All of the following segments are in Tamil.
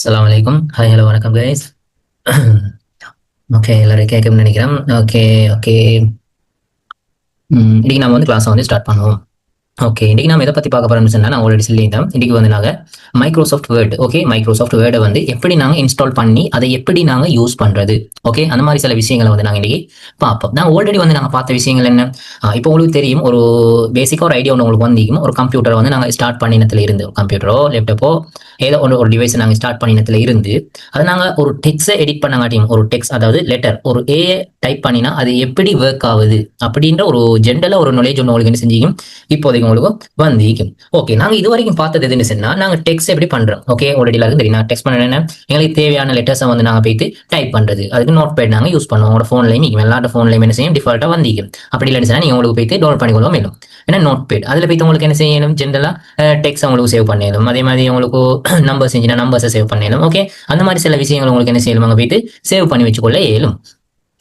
அஸ்ஸலாமு அலைக்கும். ஹாய், ஹலோ, வணக்கம் கைஸ். ஓகே, எல்லாரும் கேட்கும்னு நினைக்கிறேன். Okay, okay. இன்னைக்கு நம்ம வந்து கிளாஸை வந்து ஸ்டார்ட் பண்ணுவோம். ஓகே, இன்னைக்கு நாம எதை பத்தி பார்க்க போறோம்னு சொன்னா, நான் ஆல்ரெடி சொல்லியிருந்தேன். இன்னைக்கு வந்து நாங்க மைக்ரோசாஃப்ட் வேர்ட், ஓகே, மைக்ரோசாஃப்ட் வேர்டை வந்து எப்படி நாங்க இன்ஸ்டால் பண்ணி அதை எப்படி நாங்க யூஸ் பண்றது, ஓகே, அந்த மாதிரி சில விஷயங்களை வந்து நாங்க இன்னைக்கு பார்ப்போம். நான் ஆல்ரெடி வந்து நாங்க பார்த்த விஷயங்கள் என்ன, இப்போ உங்களுக்கு தெரியும், ஒரு பேசிக்கா ஒரு ஐடியா ஒன்று உங்களுக்கு வந்திருக்கும். ஒரு கம்ப்யூட்டர் வந்து நாங்க ஸ்டார்ட் பண்ணினத்துல இருந்து, கம்ப்யூட்டரோ லேப்டாப்போ ஏதோ ஒரு டிவைஸ் நாங்க ஸ்டார்ட் பண்ணினத்துல இருந்து அதை நாங்க ஒரு டெக்ஸ்ட்டை எடிட் பண்ணாங்காட்டியும், ஒரு டெக்ஸ்ட் அதாவது லெட்டர் ஒரு ஏ டைப் பண்ணினா அது எப்படி ஒர்க் ஆகுது அப்படின்ற ஒரு ஜென்ரலா ஒரு நாலேஜ் ஒன்று உங்களுக்கு என்ன செஞ்சீங்க இப்போதைக்கு உங்களுக்கு வந்திருக்கும். ஓகே, நாங்க இது வரைக்கும் பார்த்தது எதுன்னு சொன்னா, நாங்க டெக்ஸ்ட் எப்படி பண்றோம். ஓகே, ஆல்ரெடி எல்லாருக்கும் தெரியும். நான் டெக்ஸ்ட் பண்ண என்ன, எங்களுக்கு தேவையான லெட்டர்ஸை வந்து நாங்க போயிட்டு டைப் பண்றது, அதுக்கு நோட் பேட் நாங்க யூஸ் பண்ணுவோம். உங்களோட ஃபோன்லையும் எல்லாரோட ஃபோன்லையும் என்ன செய்யும், டிஃபால்ட்டா வந்திருக்கும். அப்படி இல்லைன்னு சொன்னா நீங்க உங்களுக்கு போயிட்டு டவுன்லோட் பண்ணிக்கொள்ள மேலும் ஏன்னா நோட் பேட் அதுல போயிட்டு உங்களுக்கு என்ன செய்யணும், ஜென்ரலா டெக்ஸ்ட் உங்களுக்கு சேவ் பண்ணிடும். அதே மாதிரி உங்களுக்கு நம்பர்ஸ் செஞ்சுன்னா நம்பர்ஸை சேவ் பண்ணிடும். ஓகே, அந்த மாதிரி சில விஷயங்கள் உங்களுக்கு என்ன செய்யணும், அங்க போயிட்டு சேவ் பண்ணி வச்சுக்கொள்ள இயலும்.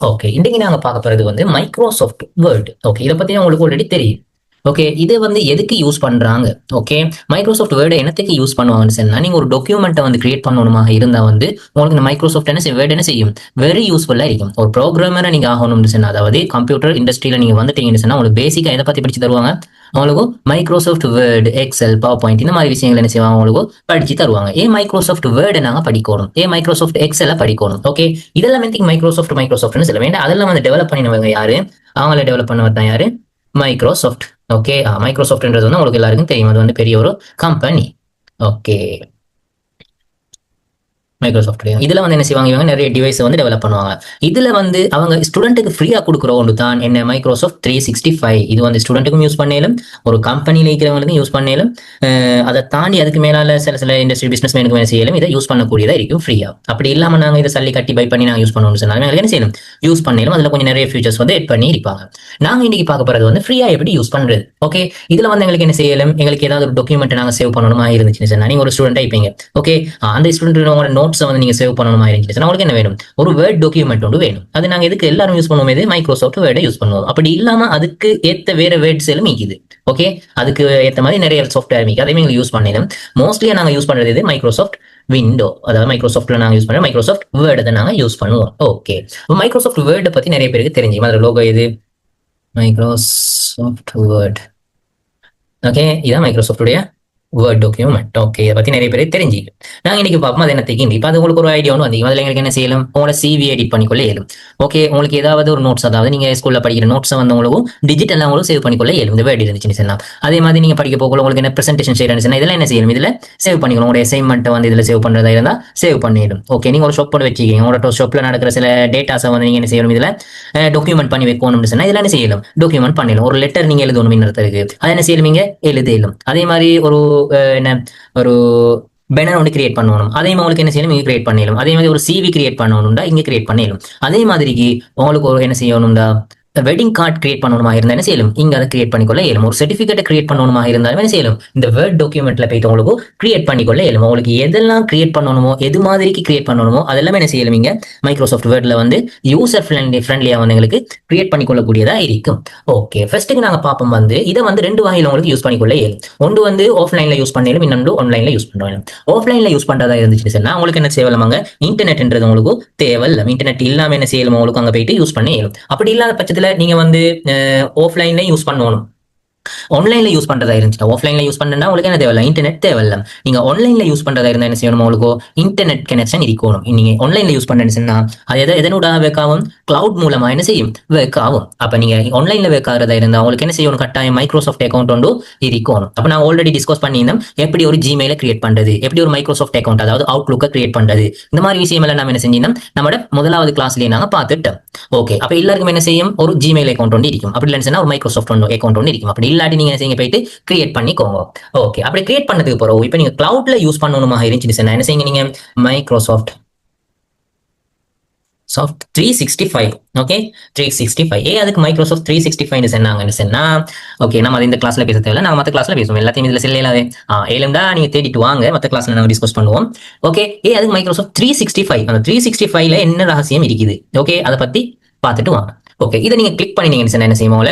ஓகே, இன்னைக்கு நாங்க பார்க்க போறது வந்து மைக்ரோசாஃப்ட் வேர்ட். ஓகே, இதை பத்தி உங்களுக்கு ஆல்ரெடி தெரியும். ஓகே, இதை வந்து எதுக்கு யூஸ் பண்றாங்க. ஓகே, மைக்ரோசாஃப்ட் வேர்டை என்னத்துக்கு யூஸ் பண்ணுவாங்கன்னு சொன்னா, நீங்க ஒரு டாக்குமெண்ட்டை வந்து கிரியேட் பண்ணணுமா இருந்தா வந்து உங்களுக்கு இந்த மைக்ரோசாஃப்ட் என்ன வேர்ட் என்ன செய்யும், வெரி யூஸ்ஃபுல்லா இருக்கும். ஒரு ப்ரோக்ராமரை நீங்க ஆகணும்னு சொன்னா, அதாவது கம்ப்யூட்டர் இண்டஸ்ட்ரியில நீங்க வந்துட்டீங்கன்னு சொன்னா உங்களுக்கு பேசிக்கா எதை பத்தி படிச்சு தருவாங்க, உங்களுக்கு Microsoft Word, Excel, PowerPoint இந்த மாதிரி விஷயங்கள் என்ன செய்வாங்க, உங்களுக்கு படிச்சு தருவாங்க. ஏன் மைக்ரோசாஃப்ட் வேர்டை நாங்க படிக்கணும், ஏன் மைக்ரோசாஃப்ட் எக்ஸலை படிக்கணும். ஓகே, இதெல்லாம் மைக்ரோசாஃப்ட் மைக்ரோசாஃப்ட்னு சொல்ல வேண்டாம். அதெல்லாம் வந்து டெவலப் பண்ணினவங்க யாரு, அவங்கள டெவலப் பண்ணவர் தான் யாரு, மைக்ரோசாஃப்ட். ஓகே, மைக்ரோசாஃப்ட்ன்றது வந்து உங்களுக்கு எல்லாருக்கும் தெரியும், அது வந்து பெரிய ஒரு கம்பெனி. ஓகே, மைக்ரோசாஃப்ட் இதுல வந்து என்ன செய்வாங்க, இவங்க நிறைய டிவைஸ் வந்து டெவலப் பண்ணுவாங்க. இதுல வந்து அவங்க ஸ்டூடெண்ட்டுக்கு ஃப்ரீயா கொடுக்குற ஒன்று தான் என்ன, மைக்ரோசாஃப்ட் 365. இது வந்து ஸ்டூடெண்ட்டுக்கும் யூஸ் பண்ணலும், ஒரு கம்பெனியில் இருக்கிறவங்களுக்கும் யூஸ் பண்ணலும், அதை தாண்டி அதுக்கு மேலால சில இண்டஸ்ட்ரி பிசினஸ் மேனுக்கு என்ன செய்யலும், இதை யூஸ் பண்ணக்கூடியதா இருக்கும் ஃப்ரீயா. அப்படி இல்லாம நாங்க இதை சல்லி கட்டி பை பண்ணி நாங்க யூஸ் பண்ணணும்னு சொன்னாலும் என்ன செய்யணும், யூஸ் பண்ணலும். அதுல கொஞ்சம் நிறைய ஃபியூச்சர்ஸ் வந்து எட் பண்ணி இருப்பாங்க. நாங்க இன்னைக்கு பார்க்க போறது வந்து ஃப்ரீயா எப்படி யூஸ் பண்றது. ஓகே, இதுல வந்து எங்களுக்கு என்ன செய்யலும், எங்களுக்கு ஏதாவது ஒரு டாக்குமெண்ட் நாங்க சேவ் பண்ணணுமா இருந்துச்சுன்னு சொன்னா, நீங்க ஒரு ஸ்டூடெண்ட் ஆயிப்பீங்க. ஓகே, அந்த ஸ்டூடெண்ட் உங்களோட நோட்ஸை வந்து நீங்க சேவ் பண்ணணுமா இருந்துச்சுன்னா உங்களுக்கு என்ன வேணும், ஒரு வேர்ட் டாக்குமெண்ட் ஒன்று வேணும். அது நாங்க எதுக்கு எல்லாரும் யூஸ் பண்ணுவோம், இது மைக்ரோசாஃப்ட் வேர்டை யூஸ் பண்ணுவோம். அப்படி இல்லாம அதுக்கு ஏத்த வேற வேர்ட்ஸ் எல்லாம் மீக்குது. ஓகே, அதுக்கு ஏத்த மாதிரி நிறைய சாஃப்ட்வேர் மீக்கு, அதையும் எங்களுக்கு யூஸ் பண்ணிடும். மோஸ்ட்லியா நாங்க யூஸ் பண்றது இது மைக்ரோசாஃப்ட் விண்டோ, அதாவது மைக்ரோசாஃப்ட்ல நாங்க யூஸ் பண்ற மைக்ரோசாஃப்ட் வேர்டை தான் நாங்க யூஸ் பண்ணுவோம். ஓகே, மைக்ரோசாஃப்ட் வேர்டை பத்தி நிறைய பேருக்கு தெரிஞ்சு, அதுல லோகோ இது மைக்ரோசாஃப்ட் வேர்ட். ஓகே, இதான் மைக்ரோசாஃப்டுடைய வேர்ட் டாக்குமெண்ட். ஓகே, இதை பத்தி நிறைய பேர் தெரிஞ்சு நாங்க இன்னைக்கு பார்ப்போம் அது என்ன திங்கிங். இப்போ அது உங்களுக்கு ஒரு ஐடியா ஒன்று வந்து அதில் எங்களுக்கு என்ன செய்யலாம், உங்களோட சிவி எடிட் பண்ணிக்கொள்ள இயலும். ஓகே, உங்களுக்கு ஏதாவது ஒரு நோட்ஸ், அதாவது நீங்க ஸ்கூல்ல படிக்கிற நோட்ஸை வந்து உங்களுக்கு டிஜிட்டலாக உங்களுக்கு சேவ் பண்ணிக்கொள்ள இயலும், இந்த வேர்ட் இருந்துச்சுன்னு சொன்னால். அதே மாதிரி நீங்க படிக்க போகல உங்களுக்கு என்ன பிரசன்டேஷன் செய்யறதுன்னு இதெல்லாம் என்ன செய்யணும், இதுல சேவ் பண்ணிக்கணும். உங்களோட அசைன்மெண்ட்டை வந்து இதுல சேவ் பண்றதா இருந்தா சேவ் பண்ணிடும். ஓகே, நீங்க ஒரு ஷாப் போட்டு வச்சுக்கீங்க, உங்களோட ஷாப்ல நடக்கிற சில டேட்டாஸை வந்து நீங்க என்ன செய்யணும், இதுல டாக்குமெண்ட் பண்ணி வைக்கணும்னு சொன்னா இதெல்லாம் என்ன செய்யலாம், டாக்குமெண்ட் பண்ணிடலாம். ஒரு லெட்டர் நீங்க எழுதணும் இன்னொருத்தருக்கு, அதை என்ன செய்யலும், நீங்க எழுதலும். அதே மாதிரி ஒரு என்ன ஒரு பேனர் ஒன்று கிரியேட் பண்ணணும், அதே மாதிரி உங்களுக்கு என்ன செய்யணும், இங்க கிரியேட் பண்ணிடலாம். அதே மாதிரி ஒரு சிவி கிரியேட் பண்ணணும்டா இங்க கிரியேட் பண்ணிடலாம். அதே மாதிரிக்கு உங்களுக்கு ஒரு என்ன செய்யணும்டா, வெட்டிங் கார்டு கிரியேட் பண்ணணுமா இருந்தா என்ன செய்யலும், இங்க அதை கிரியேட் பண்ணிக்கொள்ள இயலும். ஒரு சர்டிபிகேட் கிரியேட் பண்ணணுமா இருந்தாலும் என்ன செய்யலும், இந்த வேர்ட் டாக்குமெண்ட்ல போயிட்டு உங்களுக்கு கிரியேட் பண்ணிக்கொள்ள இயலும். உங்களுக்கு எதெல்லாம் கிரியேட் பண்ணணுமோ, எது மாதிரிக்கு கிரியேட் பண்ணணுமோ அதெல்லாமே என்ன செய்யலும், இங்க மைக்ரோசாஃப்ட் வேர்ட்ல வந்து யூசர் ஃப்ரெண்ட்லியா வந்து எங்களுக்கு கிரியேட் பண்ணிக்கொள்ளக்கூடியதா இருக்கும். ஓகே, ஃபர்ஸ்ட்டுக்கு நாங்க பார்ப்போம் வந்து இதை வந்து ரெண்டு வகையில உங்களுக்கு யூஸ் பண்ணிக்கொள்ள இயலும். ஒன்று வந்து ஆஃப்லைன்ல யூஸ் பண்ணலும், இன்னொன்று ஆன்லைன்ல யூஸ் பண்ணுவோம். ஆஃப்லைன்ல யூஸ் பண்றதா இருந்துச்சுன்னு சொன்னா உங்களுக்கு என்ன செய்யலாமாங்க, இன்டர்நெட்ன்றது உங்களுக்கு தேவையில்லை. இன்டர்நெட் இல்லாம என்ன செய்யலும், உங்களுக்கு அங்க போயிட்டு யூஸ் பண்ண இயலும். அப்படி இல்லாத பட்சத்துல நீங்க வந்து ஆஃப்லைன்ல யூஸ் பண்ணணும். ஆன்லைன்ல யூஸ் பண்றதா இருந்துச்சுன்னா, ஆஃப்லைன்ல யூஸ் பண்ணா உங்களுக்கு என்ன தேவையில்ல, இன்டர்நெட் தேவையில்ல. நீங்க ஆன்லைன்ல யூஸ் பண்றதா இருந்தா என்ன செய்யணும், உங்களுக்கு இன்டர்நெட் கனெக்ஷன் இருக்கணும். நீங்க ஆன்லைன்ல யூஸ் பண்றேன்னு அது எதனோட வேக் ஆகும், கிளவுட் மூலமா என்ன செய்யும், வேக் ஆகும். அப்ப நீங்க ஆன்லைன்ல வேக் ஆகிறதா இருந்தா உங்களுக்கு என்ன செய்யணும், கட்டாயம் மைக்ரோசாஃப்ட் அக்கௌண்ட் ஒன்று இருக்கணும். அப்ப நான் ஆல்ரெடி டிஸ்கஸ் பண்ணியிருந்தேன், எப்படி ஒரு ஜிமெயில கிரியேட் பண்றது, எப்படி ஒரு மைக்ரோசாஃப்ட் அக்கௌண்ட் அதாவது அவுட்லுக்கை கிரியேட் பண்றது, இந்த மாதிரி விஷயம் எல்லாம் நம்ம என்ன செஞ்சோம், நம்மளோட முதலாவது கிளாஸ்லயே நாங்க பார்த்துட்டோம். ஓகே, அப்ப எல்லாருக்கும் என்ன செய்யும், ஒரு ஜிமெயில் அக்கௌண்ட் ஒன்று இருக்கும். அப்படி இல்லைன்னு ஒரு மைக்ரோசாஃப்ட் அக்கௌண்ட் ஒன்று இருக்கும். அப்படி இல்லாட்டி நீங்க செய்யுங்க, போயிட்டு கிரியேட் பண்ணிக்கோங்க. ஓகே, அப்படி கிரியேட் பண்ணதுக்கு பிறகு இப்போ நீங்க கிளவுட்ல யூஸ் பண்ணணுமா இருந்துச்சுன்னா என்ன செய்யுங்க, நீங்க மைக்ரோசாஃப்ட் 365. ஓகே, 365 அதுக்கு மைக்ரோசாஃப்ட் 365 சொன்னாங்கன்னு சொன்னா, ஓகே, நம்ம இந்த கிளாஸ்ல பேச தேவையில்ல, நம்ம மற்ற கிளாஸ்ல பேசுவோம். எல்லாத்தையும் இதுல செல்லாதே ஏழும்டா நீங்க தேடிட்டு வாங்க, மற்ற கிளாஸ்ல நம்ம டிஸ்கஸ் பண்ணுவோம். ஓகே, அதுக்கு மைக்ரோசாஃப்ட் 365, அந்த 365ல என்ன ரகசியம் இருக்குது, ஓகே, அதை பத்தி பார்த்துட்டு வாங்க. ஓகே, இதை நீங்க கிளிக் பண்ணினீங்கன்னு சொன்னா என்ன செய்வோம்,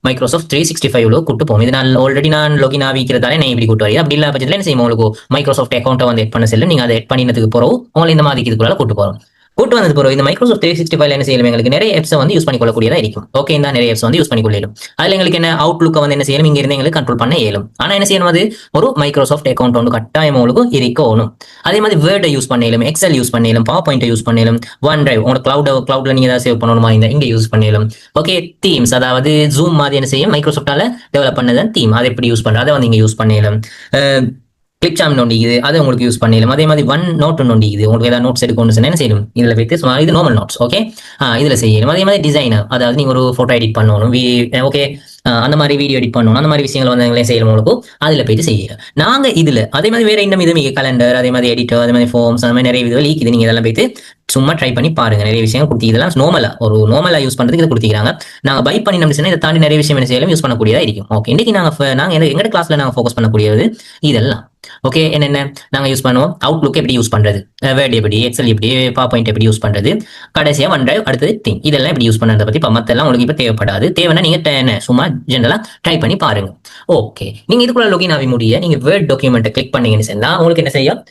மைக்ரோசாஃப்ட் 365 கூட்டு போகும். இது நான் ஆல்ரெடி நான் லாகின் ஆகிக்கிறதால நான் இப்படி கூட்டு வரீங்க. அப்படி இல்லாத பட்சத்தில் என்ன செய்யும், உங்களுக்கு மைக்ரோசாஃப்ட் அக்கௌண்ட்டை வந்து எட் பண்ண செல்லும். நீங்க அதை எட் பண்ணினதுக்கு பிறகு உங்களை இந்த மாதிரி இதுக்குள்ள கூட்டு போறோம். கூட்டு வந்தது பிறகு இந்த மைக்ரோசாஃப்ட் 365 என்ன செய்யலாம், எங்களுக்கு நிறைய ஆப்ஸ் வந்து யூஸ் பண்ணிக்கொள்ளக்கூடியதா இருக்கும். ஓகே, இந்த நிறைய ஆப்ஸ் வந்து யூஸ் பண்ணிக்கொள்ளும். அதுல எங்களுக்கு என்ன அவுட்லுக்கை வந்து என்ன செய்யணும், இங்க இருந்து எங்களுக்கு கண்ட்ரோல் பண்ண இயலும். ஆனா என்ன செய்யணும், அது ஒரு மைக்ரோசாஃப்ட் அக்கௌண்ட் வந்து கட்டாயம் உங்களுக்கு இருக்கணும். அதே மாதிரி வேர்டை யூஸ் பண்ணலும், எக்ஸல் யூஸ் பண்ணலும், பவர் பாயிண்ட் யூஸ் பண்ணலும், ஒன் டிரைவ் உங்களோட கிளவுட்ல நீங்க ஏதாவது சேவ் பண்ணணுமா இந்த இங்க யூஸ் பண்ணலும். ஓகே, தீம்ஸ் அதாவது ஜூம் மாதிரி என்ன செய்யும், மைக்ரோசாஃப்டால டெவலப் பண்ணதான் தீம், அதை எப்படி யூஸ் பண்றது, அதை வந்து இங்க யூஸ் பண்ணலும். கிளிக் சாம் நோண்டிக்குது, அதை உங்களுக்கு யூஸ் பண்ணிடலாம். அதே மாதிரி ஒன் நோட் நோண்டிக்குது, உங்களுக்கு ஏதாவது நோட்ஸ் எடுக்கணும்னு என்ன செய்யணும், இதுல வைத்து சும்மா இது நார்மல் நோட்ஸ். ஓகே, இதுல செய்யணும். அதே மாதிரி டிசைனர், அதாவது நீங்க ஒரு போட்டோ எடிட் பண்ணணும், ஓகே, அந்த மாதிரி வீடியோ எடிட் பண்ணணும், அந்த மாதிரி விஷயங்கள் வந்து செய்யணும் உங்களுக்கு, அதுல போயிட்டு செய்யலாம். நாங்க இதுல அதே மாதிரி வேற இன்னும் இது கலண்டர், அதே மாதிரி எடிட்டர், அதே மாதிரி ஃபார்ம்ஸ், அந்த மாதிரி நிறைய விதங்கள் இருக்குது. நீங்க இதெல்லாம் போயிட்டு சும்மா ட்ரை பண்ணி பாருங்க. நிறைய விஷயம் கொடுத்து இதெல்லாம் நார்மலா யூஸ் பண்றதுக்கு இதை கொடுத்துக்கிறாங்க. நாங்க பை பண்ணி நம்ம இதை தாண்டி நிறைய விஷயம் என்ன செய்யலாம், யூஸ் பண்ணக்கூடியதா இருக்கும். ஓகே, இன்னைக்கு நாங்க எங்க கிளாஸ்ல நாங்க ஃபோக்கஸ் பண்ணக்கூடியது இதெல்லாம். ஓகே, என்னென்ன நாங்க யூஸ் பண்ணுவோம், அவுட்லுக் எப்படி யூஸ் பண்றது, வேர்ட் எப்படி, எக்ஸல் எப்படி, பவர் பாயிண்ட் எப்படி யூஸ் பண்றது, கடைசியா ஒன் டிரைவ், அடுத்தது திங், இதெல்லாம் எப்படி யூஸ் பண்றதை பத்தி மத்தெல்லாம் உங்களுக்கு இப்ப தேவைப்படாது. தேவைன்னா நீங்க சும்மா ஜெனரலா ட்ரை பண்ணி பாருங்க. ஓகே, நீங்க இதுக்குள்ள லாகின் ஆகி முடிய நீங்க வேர்ட் டாக்குமெண்ட் கிளிக் பண்ணீங்கன்னு சொன்னா உங்களுக்கு என்ன செய்யும்,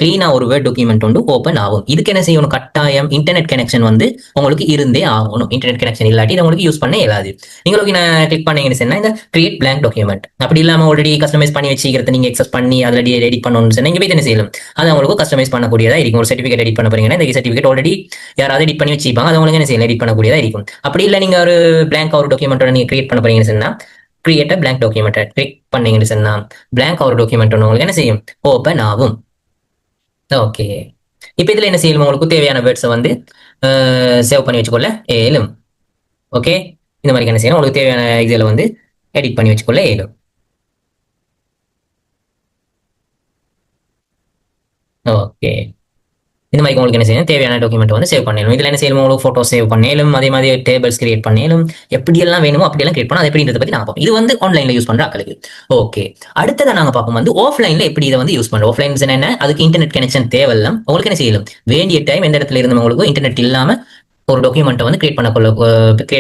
கிளீனா ஒரு வேர்ட் டாக்குமெண்ட் வந்து ஓபன் ஆகும். இதுக்கு என்ன செய்யணும், கட்டாயம் இன்டர்நெட் கனெக்ஷன் வந்து உங்களுக்கு இருந்தே ஆகணும். இன்டர்நெட் கனெக்ஷன் இல்லாட்டி இதை உங்களுக்கு யூஸ் பண்ண இயலாது. நீங்க லாகின் கிளிக் பண்ணீங்கன்னு சொன்னா இந்த கிரியேட் பிளாங்க் டாக்குமெண்ட், அப்படி இல்லாம ஆல்ரெடி கஸ்டமைஸ் பண்ணி வச்சுக்கிறத நீங்க எக்ஸஸ் பண்ணி அதில் எடிட் பண்ணணும்னு சொன்னா இங்க போய் என்ன செய்யலாம், அது உங்களுக்கு கஸ்டமைஸ் பண்ணக்கூடியதா இருக்கும். ஒரு சர்டிஃபிகேட் எடிட் பண்ண போறீங்கன்னா இந்த சர்டிஃபிகேட் ஆல்ரெடி யாராவது எடிட் பண்ணி வச்சுப்பாங்க, அது உங்களுக்கு என்ன செய்யலாம், எடிட் பண்ணக்கூடியதா இருக்கும். அப்படி இல்லை நீங்க ஒரு பிளாங்க் ஒரு டாக்குமெண்ட் நீங்க கிரியேட் பண்ண போறீங்கன்னு சொன்னா கிரியேட் பிளாங்க் டாக்குமெண்ட் கிளிக் பண்ணீங்கன்னு சொன்னா பிளாங்க் ஒரு டாக்குமெண்ட் உங்களுக்கு என்ன செய்யும், ஓபன் ஆகும். ஓகே, இப்போ இதுல என்ன செய்யணும், உங்களுக்கு தேவையான வேர்ட்ஸை வந்து சேவ் பண்ணி வச்சுக்கொள்ள ஏலும். ஓகே, இந்த மாதிரி என்ன செய்யணும், உங்களுக்கு தேவையான இதில் வந்து எடிட் பண்ணி வச்சுக்கொள்ள ஏலும். ஓகே, இந்த மாதிரி உங்களுக்கு என்ன செய்யணும், தேவையான டாக்குமெண்ட் வந்து சேவ் பண்ணணும். இதுல என்ன செய்யணும், உங்களுக்கு போட்டோ சேவ் பண்ணலும், அதே மாதிரி டேபிள்ஸ் கிரியேட் பண்ணலும், எப்படியெல்லாம் வேணுமோ அப்படியெல்லாம் கிரியேட் பண்ணணும். அது எப்படின்றத பத்தி நாங்க பார்ப்போம். இது வந்து ஆன்லைன்ல யூஸ் பண்ற ஆட்களுக்கு. ஓகே, அடுத்ததை நாங்க பார்ப்போம் வந்து ஆஃப்லைன்ல எப்படி இதை வந்து யூஸ் பண்றோம். ஆஃப்லைன் என்ன, அதுக்கு இன்டர்நெட் கனெக்ஷன் தேவையில்லை. உங்களுக்கு என்ன செய்யலாம், வேண்டிய டைம் எந்த இடத்துல இருந்து உங்களுக்கு இன்டர்நெட் இல்லாம ஒரு டாக்குமெண்ட் வந்து கிரியேட்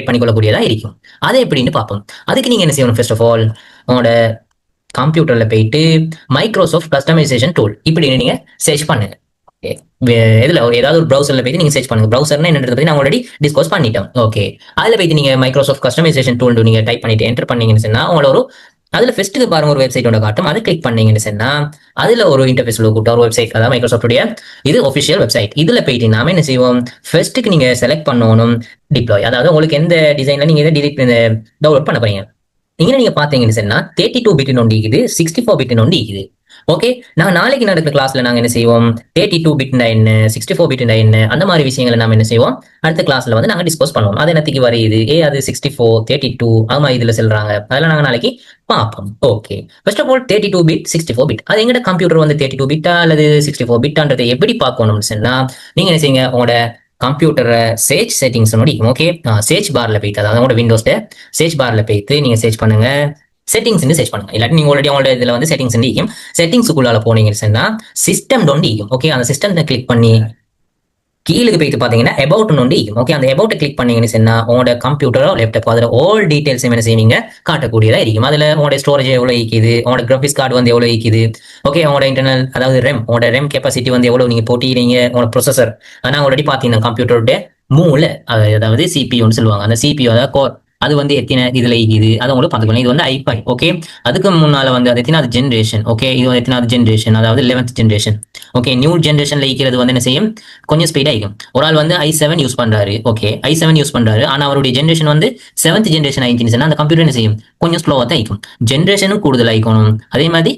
பண்ணிக்கொள்ளக்கூடியதா இருக்கும். அதை எப்படின்னு பார்ப்போம். அதுக்கு நீங்க என்ன செய்யணும், ஃபர்ஸ்ட் ஆஃப் ஆல் உங்களோட கம்ப்யூட்டர்ல போயிட்டு மைக்ரோசாஃப்ட் கஸ்டமைசேஷன் டூல் இப்படின்னு நீங்க சர்ச் பண்ணுங்க. இதுல ஏதாவது ஒரு ப்ரௌசர்ல போயிட்டு நீங்க சர்ச் பண்ணுங்க. ப்ரௌசர்னா என்னன்றது பத்தி நான் ஆல்ரெடி டிஸ்கஸ் பண்ணிட்டோம். ஓகே, அதுல போயிட்டு நீங்க மைக்ரோசாஃப்ட் கஸ்டமைசேஷன் டூல் நீங்க டைப் பண்ணிட்டு என்டர் பண்ணீங்கன்னு சொன்னா உங்களோட ஒரு அதுல ஃபர்ஸ்ட்டுக்கு பாருங்க ஒரு வெப்சைட்டோட காட்டும். அதை கிளிக் பண்ணீங்கன்னு சொன்னா அதுல ஒரு இன்டர்ஃபேஸ் கூட்ட ஒரு வெப்சைட், அதாவது மைக்ரோசாஃப்டுடைய இது ஒஃபிஷியல் வெப்சைட். இதுல போயிட்டு நாம என்ன செய்வோம், ஃபர்ஸ்ட்டுக்கு நீங்க செலக்ட் பண்ணணும் டிப்ளாய், அதாவது உங்களுக்கு எந்த டிசைன்ல நீங்க இதை டவுன்லோட் பண்ண போறீங்க. இங்க நீங்க பாத்தீங்கன்னு சொன்னா 32 பிட் ஒன்று இருக்குது, 64 பிட் ஒன்று இருக்குது. ஓகே, நான் நாளைக்கு நடக்கிற கிளாஸ்ல நாங்க என்ன செய்வோம், 32 பிட்னா என்ன, 64 பிட்னா என்ன, அந்த மாதிரி விஷயங்களை நாம என்ன செய்வோம் அடுத்த கிளாஸ்ல வந்து நாங்க டிஸ்கஸ் பண்ணுவோம். அது என்னத்துக்கு வருது, அது 64 32 ஆமா இதுல சொல்றாங்க, அதெல்லாம் நாங்க நாளைக்கு பார்ப்போம். Okay, first of all 32 bit 64 bit, அது எங்கட கம்ப்யூட்டர் வந்து 32 பிட்டா அல்லது 64 பிட்டான்றதை எப்படி பார்க்கணும்னு சொன்னா நீங்க என்ன செய்யுங்க, உங்களோட கம்ப்யூட்டர் சேஜ் செட்டிங்ஸ் முடியும். ஓகே, சேஜ் பார்ல போயிட்டு, அதாவது உங்களோட விண்டோஸ்ல சேஜ் பார்ல போயிட்டு நீங்க சேஜ் பண்ணுங்க, செட்டிங்ஸ் சர்ச் பண்ணுங்க. இல்லாட்டி நீங்க ஆல்ரெடி உங்களோட இதுல வந்து செட்டிங்ஸ் இருக்கும், செட்டிங்ஸுக்குள்ளால போனீங்கன்னு சொன்னா சிஸ்டம் இருக்கும். ஓகே, அந்த சிஸ்டத்தை கிளிக் பண்ணி கீழே போயிட்டு பாத்தீங்கன்னா அபவுட் ஒன்று இருக்கும். ஓகே, அந்த அபவுட் கிளிக் பண்ணீங்கன்னு சொன்னா உங்களோட கம்ப்யூட்டரோ லேப்டாப் அதுல ஆல் டீடைல்ஸ் என்ன செய்வீங்க காட்டக்கூடியதா இருக்கும். அதுல உங்களோட ஸ்டோரேஜ் எவ்வளவு இருக்குது, உங்களோட கிராபிக்ஸ் கார்டு வந்து எவ்வளவு இருக்குது, ஓகே, உங்களோட இன்டர்னல் அதாவது உங்களோட ரெம் கெப்பாசிட்டி வந்து எவ்வளவு நீங்க போட்டிக்கிறீங்க, உங்களோட ப்ரொசஸர் ஆனா ஆல்ரெடி பாத்தீங்கன்னா கம்ப்யூட்டரோட மூளை அதாவது சிபியூன்னு சொல்லுவாங்க, அந்த சிபியூ அதாவது கோர் அது வந்து எத்தனை இதுல இருக்குது அதை உங்களுக்கு பார்த்துக்கணும். இது வந்து i5. ஓகே, அதுக்கு முன்னால வந்து அது எத்தனாவது ஜென்ரேஷன். ஓகே, இது வந்து எத்தனாவது ஜென்ரேஷன், அதாவது 11th ஜென்ரேஷன். ஓகே, நியூ ஜென்ரேஷன்ல இருக்கிறது வந்து என்ன செய்யும், கொஞ்சம் ஸ்பீடா இருக்கும். ஒரு ஆள் வந்து i7 யூஸ் பண்றாரு. ஓகே, i7 யூஸ் பண்றாரு, ஆனா அவருடைய ஜென்ரேஷன் வந்து 7th ஜென்ரேஷன் ஆயிடுச்சுன்னா அந்த கம்ப்யூட்டர் என்ன செய்யும், கொஞ்சம் ஸ்லோவா தான் இருக்கும். ஜென்ரேஷனும் கூடுதல் ஆயிக்கணும். அதே மாதிரி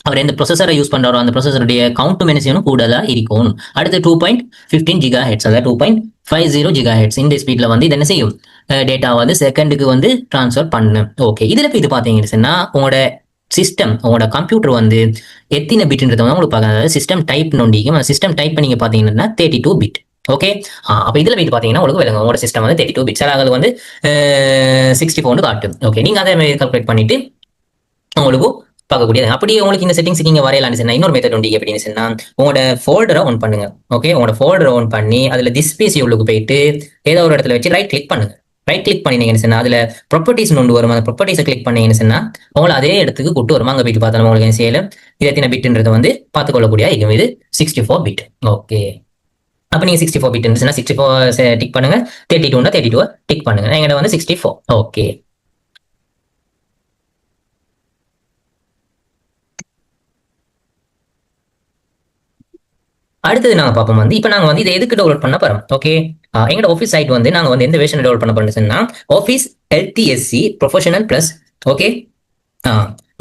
அவர் எந்த ப்ரொசஸரை யூஸ் பண்றாரோ அந்த ப்ரொசஸருடைய கவுண்ட் என்ன செய்யணும், கூடுதலா இருக்கும். அடுத்து 2.15 GHz, அதாவது 2.50 GHz இந்த ஸ்பீட்ல வந்து இது என்ன செய்யும், டேட்டா வந்து செகண்டுக்கு வந்து டிரான்ஸ்ஃபர் பண்ணு. ஓகே, இதுல போய் இது பாத்தீங்கன்னா உங்களோட சிஸ்டம் உங்களோட கம்ப்யூட்டர் வந்து எத்தனை பிட்ன்றத வந்து உங்களுக்கு பார்க்க, அதாவது சிஸ்டம் டைப் நோண்டிக்கும். அந்த சிஸ்டம் டைப் பண்ணி பாத்தீங்கன்னா 32 பிட். ஓகே, அப்ப இதுல போய் பாத்தீங்கன்னா உங்களுக்கு விளங்கும் உங்களோட சிஸ்டம் வந்து 32 பிட், அது வந்து 64 காட்டும். ஓகே, நீங்க அதை கால்குலேட் பண்ணிட்டு உங்களுக்கு பார்க்கக்கூடியது. அப்படியே உங்களுக்கு இந்த செட்டிங்ஸ் நீங்க வரையலாம்னு சொன்னா இன்னொரு மெத்தட் உண்டு. எப்படின்னு சொன்னா உங்களோட ஃபோல்டரை ஆன் பண்ணுங்க. ஓகே, உங்களோட ஃபோல்டரை ஆன் பண்ணி அதுல திஸ் பிசி உள்ளுக்கு போயிட்டு ஏதோ ஒரு இடத்துல வச்சு ரைட் கிளிக் பண்ணுங்க. ரைட் கிளிக் பண்ணீங்கன்னு சொன்னா அதுல ப்ராப்பர்ட்டிஸ் ஒன்று வரும். அந்த ப்ராப்பர்ட்டிஸை கிளிக் பண்ணீங்கன்னு சொன்னா உங்களை அதே இடத்துக்கு கூட்டு வரும். அங்க போயிட்டு பார்த்தா உங்களுக்கு என்ன செய்யல, இது எத்தனை பிட்ன்றதை வந்து பார்த்துக்கொள்ளக்கூடிய இது 64 பிட். ஓகே, அப்ப நீங்க 64 பிட் இருந்துச்சுன்னா 64 டிக் பண்ணுங்க, 32 32 டிக் பண்ணுங்க. எங்கிட்ட வந்து 64. ஓகே, அடுத்தது நாங்க பார்ப்போம் வந்து இப்போ நாங்க வந்து இதை எதுக்கு டெவலப் பண்ண போறோம். ஓகே, எங்களோட ஆஃபீஸ் சைட் வந்து நாங்க வந்து எந்த வெர்ஷன் டெவலப் பண்ண போறோம்னா office LTSC professional plus. Okay,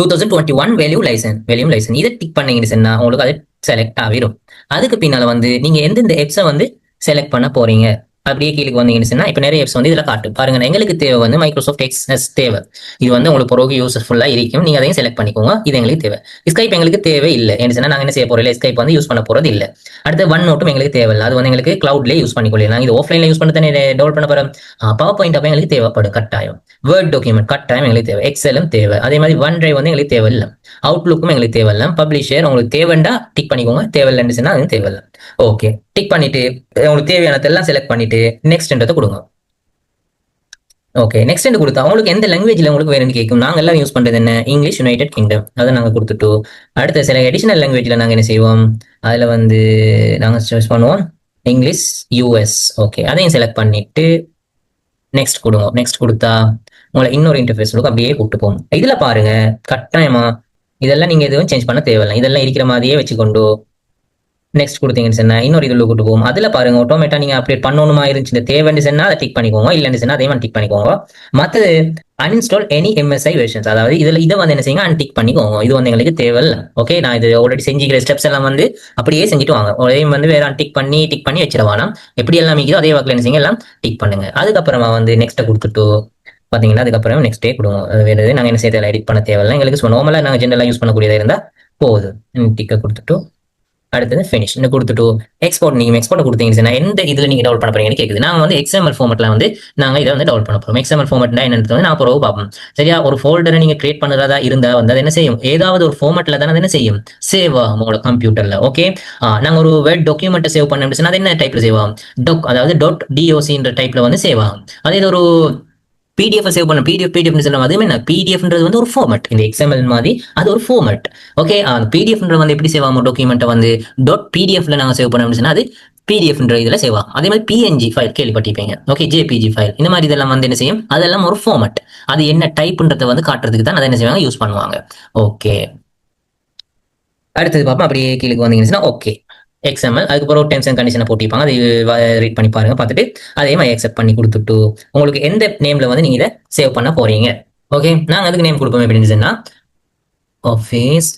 2021 volume liaison இதை டிக் பண்ணீங்கன்னு சொன்னா உங்களுக்கு அது செலக்ட் ஆகிரும். அதுக்கு பின்னால வந்து நீங்க எந்தெந்த எப்ஸை வந்து செலக்ட் பண்ண போறீங்க அப்படியே கீழே வந்தீங்கன்னு சொன்னா இப்போ நிறைய எப்ஸ் வந்து இதுல காட்டு பாருங்க. எங்களுக்கு தேவை வந்து மைக்ரோசாஃப்ட் எக்ஸ்எஸ் தேவை. இது வந்து உங்களுக்கு பிறகு யூஸ்ஃபுல்லா இருக்கும். நீங்க அதையும் செலக்ட் பண்ணிக்கோங்க. இது எங்களுக்கு தேவை. ஸ்கைப் எங்களுக்கு தேவை இல்லை. என்ன சொன்னா நாங்க என்ன செய்ய போறோம், ஸ்கைப் வந்து யூஸ் பண்ண போறது இல்லை. அடுத்து ஒன் நோட்டும் எங்களுக்கு தேவையில்லை. அது வந்து எங்களுக்கு கிளவுட்லேயே யூஸ் பண்ணிக்கொள்ளலாம். இது ஆஃப்லைன்ல யூஸ் பண்ண தானே டெவலப் பண்ண போறோம். பவர் பாயிண்ட் அப்ப எங்களுக்கு தேவைப்படும் கட்டாயம். வேர்ட் டாக்குமெண்ட் கட்டாயம் எங்களுக்கு தேவை. எக்ஸலும் தேவை. அதே மாதிரி ஒன் டிரைவ் வந்து எங்களுக்கு தேவையில்லை. அவுட்லுக்கும் எங்களுக்கு தேவையில்லை. பப்ளிஷர் உங்களுக்கு தேவைண்டா டிக் பண்ணிக்கோங்க, தேவையில்லைன்னு சொன்னா அது தேவையில்லை. ஓகே, டிக் பண்ணிட்டு உங்களுக்கு தேவையானதெல்லாம் செலக்ட் பண்ணிட்டு நெக்ஸ்ட்ன்றதை கொடுங்க. ஓகே, நெக்ஸ்ட் கொடுத்தா உங்களுக்கு எந்த லாங்குவேஜ்ல உங்களுக்கு வேணும்னு கேட்கும். நாங்க எல்லாம் யூஸ் பண்றது என்ன, இங்கிலீஷ் யுனைடெட் கிங்டம். அதை நாங்க கொடுத்துட்டு அடுத்த சில அடிஷனல் லாங்குவேஜ்ல நாங்க என்ன செய்வோம், அதுல வந்து நாங்க சூஸ் பண்ணுவோம் இங்கிலீஷ் யூஎஸ். ஓகே, அதையும் செலக்ட் பண்ணிட்டு நெக்ஸ்ட் கொடுங்க. நெக்ஸ்ட் கொடுத்தா உங்களை இன்னொரு இன்டர்ஃபேஸ் அப்படியே கூப்பிட்டு போகும். இதுல பாருங்க கட்டாயமா இதெல்லாம் நீங்க எதுவும் சேஞ்ச் பண்ண தேவையில்லை. இதெல்லாம் இருக்கிற மாதிரியே வச்சுக்கொண்டு நெக்ஸ்ட் கொடுத்தீங்கன்னு சொன்னா இன்னொரு இதுல கூட்டு போகும். அதுல பாருங்க ஆட்டோமேட்டா நீங்க அப்டேட் பண்ணணுமா இருந்துச்சு தேவைன்னு சொன்னா அதை டிக் பண்ணிக்கோங்க, இல்லைன்னு சொன்னா அதே மாதிரி டிக் பண்ணிக்கோங்க. மற்றது அன்இன்ஸ்டால் எனி எம்எஸ்ஐ வெர்ஷன்ஸ், அதாவது இதுல இதை வந்து என்ன செய்யுங்க அன்டிக் பண்ணிக்கோங்க. இது வந்து எங்களுக்கு தேவையில்லை. ஓகே, நான் இது ஆல்ரெடி செஞ்சுக்கிற ஸ்டெப்ஸ் எல்லாம் வந்து அப்படியே செஞ்சுட்டு வாங்க. ஒரே வந்து வேற டிக் பண்ணி வச்சிடவானா எப்படி எல்லாம் மிக்குதோ அதே வாக்கில் என்ன செய்யுங்க எல்லாம் டிக் பண்ணுங்க. அதுக்கப்புறமா வந்து நெக்ஸ்ட்டை கொடுத்துட்டு பாத்தீங்கன்னா அதுக்கப்புறம் நெக்ஸ்ட் டே கொடுங்க. அது வேறு நாங்க என்ன செய்ய எடிட் பண்ண தேவையில்லை. எங்களுக்கு நார்மலா நாங்க ஜென்ரலா யூஸ் பண்ணக்கூடியதா இருந்தா போதும். டிக்கை கொடுத்துட்டு அடுத்தது ஃபினிஷ் கொடுத்துட்டு எக்ஸ்போர்ட். நீங்க எக்ஸ்போர்ட் கொடுத்தீங்கன்னா எந்த இதுல நீங்க டவுட் பண்ண போறீங்கன்னு கேக்குது. நாங்க வந்து எக்ஸ்எம்எல் ஃபார்மட்ல வந்து நாங்க இதை வந்து டவுட் பண்ண போறோம். எக்ஸ்எம்எல் ஃபார்மட்னா என்னன்னு வந்து நான் பிறகு பார்ப்போம். சரியா, ஒரு ஃபோல்டரை நீங்க கிரியேட் பண்ணுறதா இருந்தா வந்து அது என்ன செய்யும், ஏதாவது ஒரு ஃபார்மட்ல தானே என்ன செய்யும், சேவ் ஆகும் உங்களோட கம்ப்யூட்டர்ல. ஓகே, நாங்க ஒரு வேர்ட் டாக்குமெண்ட் சேவ் பண்ண அப்படின்னா அது என்ன டைப்ல சேவ் ஆகும், அதாவது .docன்ற டைப்ல வந்து சேவ் ஆகும். அதே இது ஒரு பிடிஎஃப் சேவ் பண்ண பிடிஎஃப் சொல்லலாம். அதே மாதிரி பிடிஎஃப்ன்றது வந்து ஒரு ஃபார்மட். இந்த எக்ஸ்எம்எல் மாதிரி அது ஒரு ஃபார்மட். ஓகே, அந்த பிடிஎஃப்ன்ற வந்து எப்படி சேவ் ஆகும், டாக்குமெண்ட்டை வந்து .pdfல நாங்க சேவ் பண்ண அப்படின்னா அது பிடிஎஃப்ன்ற இதுல சேவ் ஆகும். அதே மாதிரி பிஎன்ஜி ஃபைல் கேள்விப்பட்டிருப்பீங்க. ஓகே, ஜேபிஜி ஃபைல் இந்த மாதிரி இதெல்லாம் வந்து என்ன செய்யும், அதெல்லாம் ஒரு ஃபார்மட். அது என்ன டைப்ன்றதை வந்து காட்டுறதுக்கு தான் அதை என்ன செய்வாங்க யூஸ் பண்ணுவாங்க. ஓகே, அடுத்தது பார்ப்போம். அப்படியே கீழே வந்தீங்கன்னா ஓகே எக்ஸ்எம்எல் அதுக்கப்புறம் டெர்ம்ஸ் அண்ட் கண்டிஷனை போட்டிருப்பாங்க. அது ரீட் பண்ணி பாருங்க. பார்த்துட்டு அதே மாதிரி அக்செப்ட் பண்ணி கொடுத்துட்டு உங்களுக்கு எந்த நேம்ல வந்து நீங்க இதை சேவ் பண்ண போறீங்க. ஓகே, நாங்க அதுக்கு நேம் கொடுப்போம் எப்படின்னு சொன்னா ஆஃபீஸ்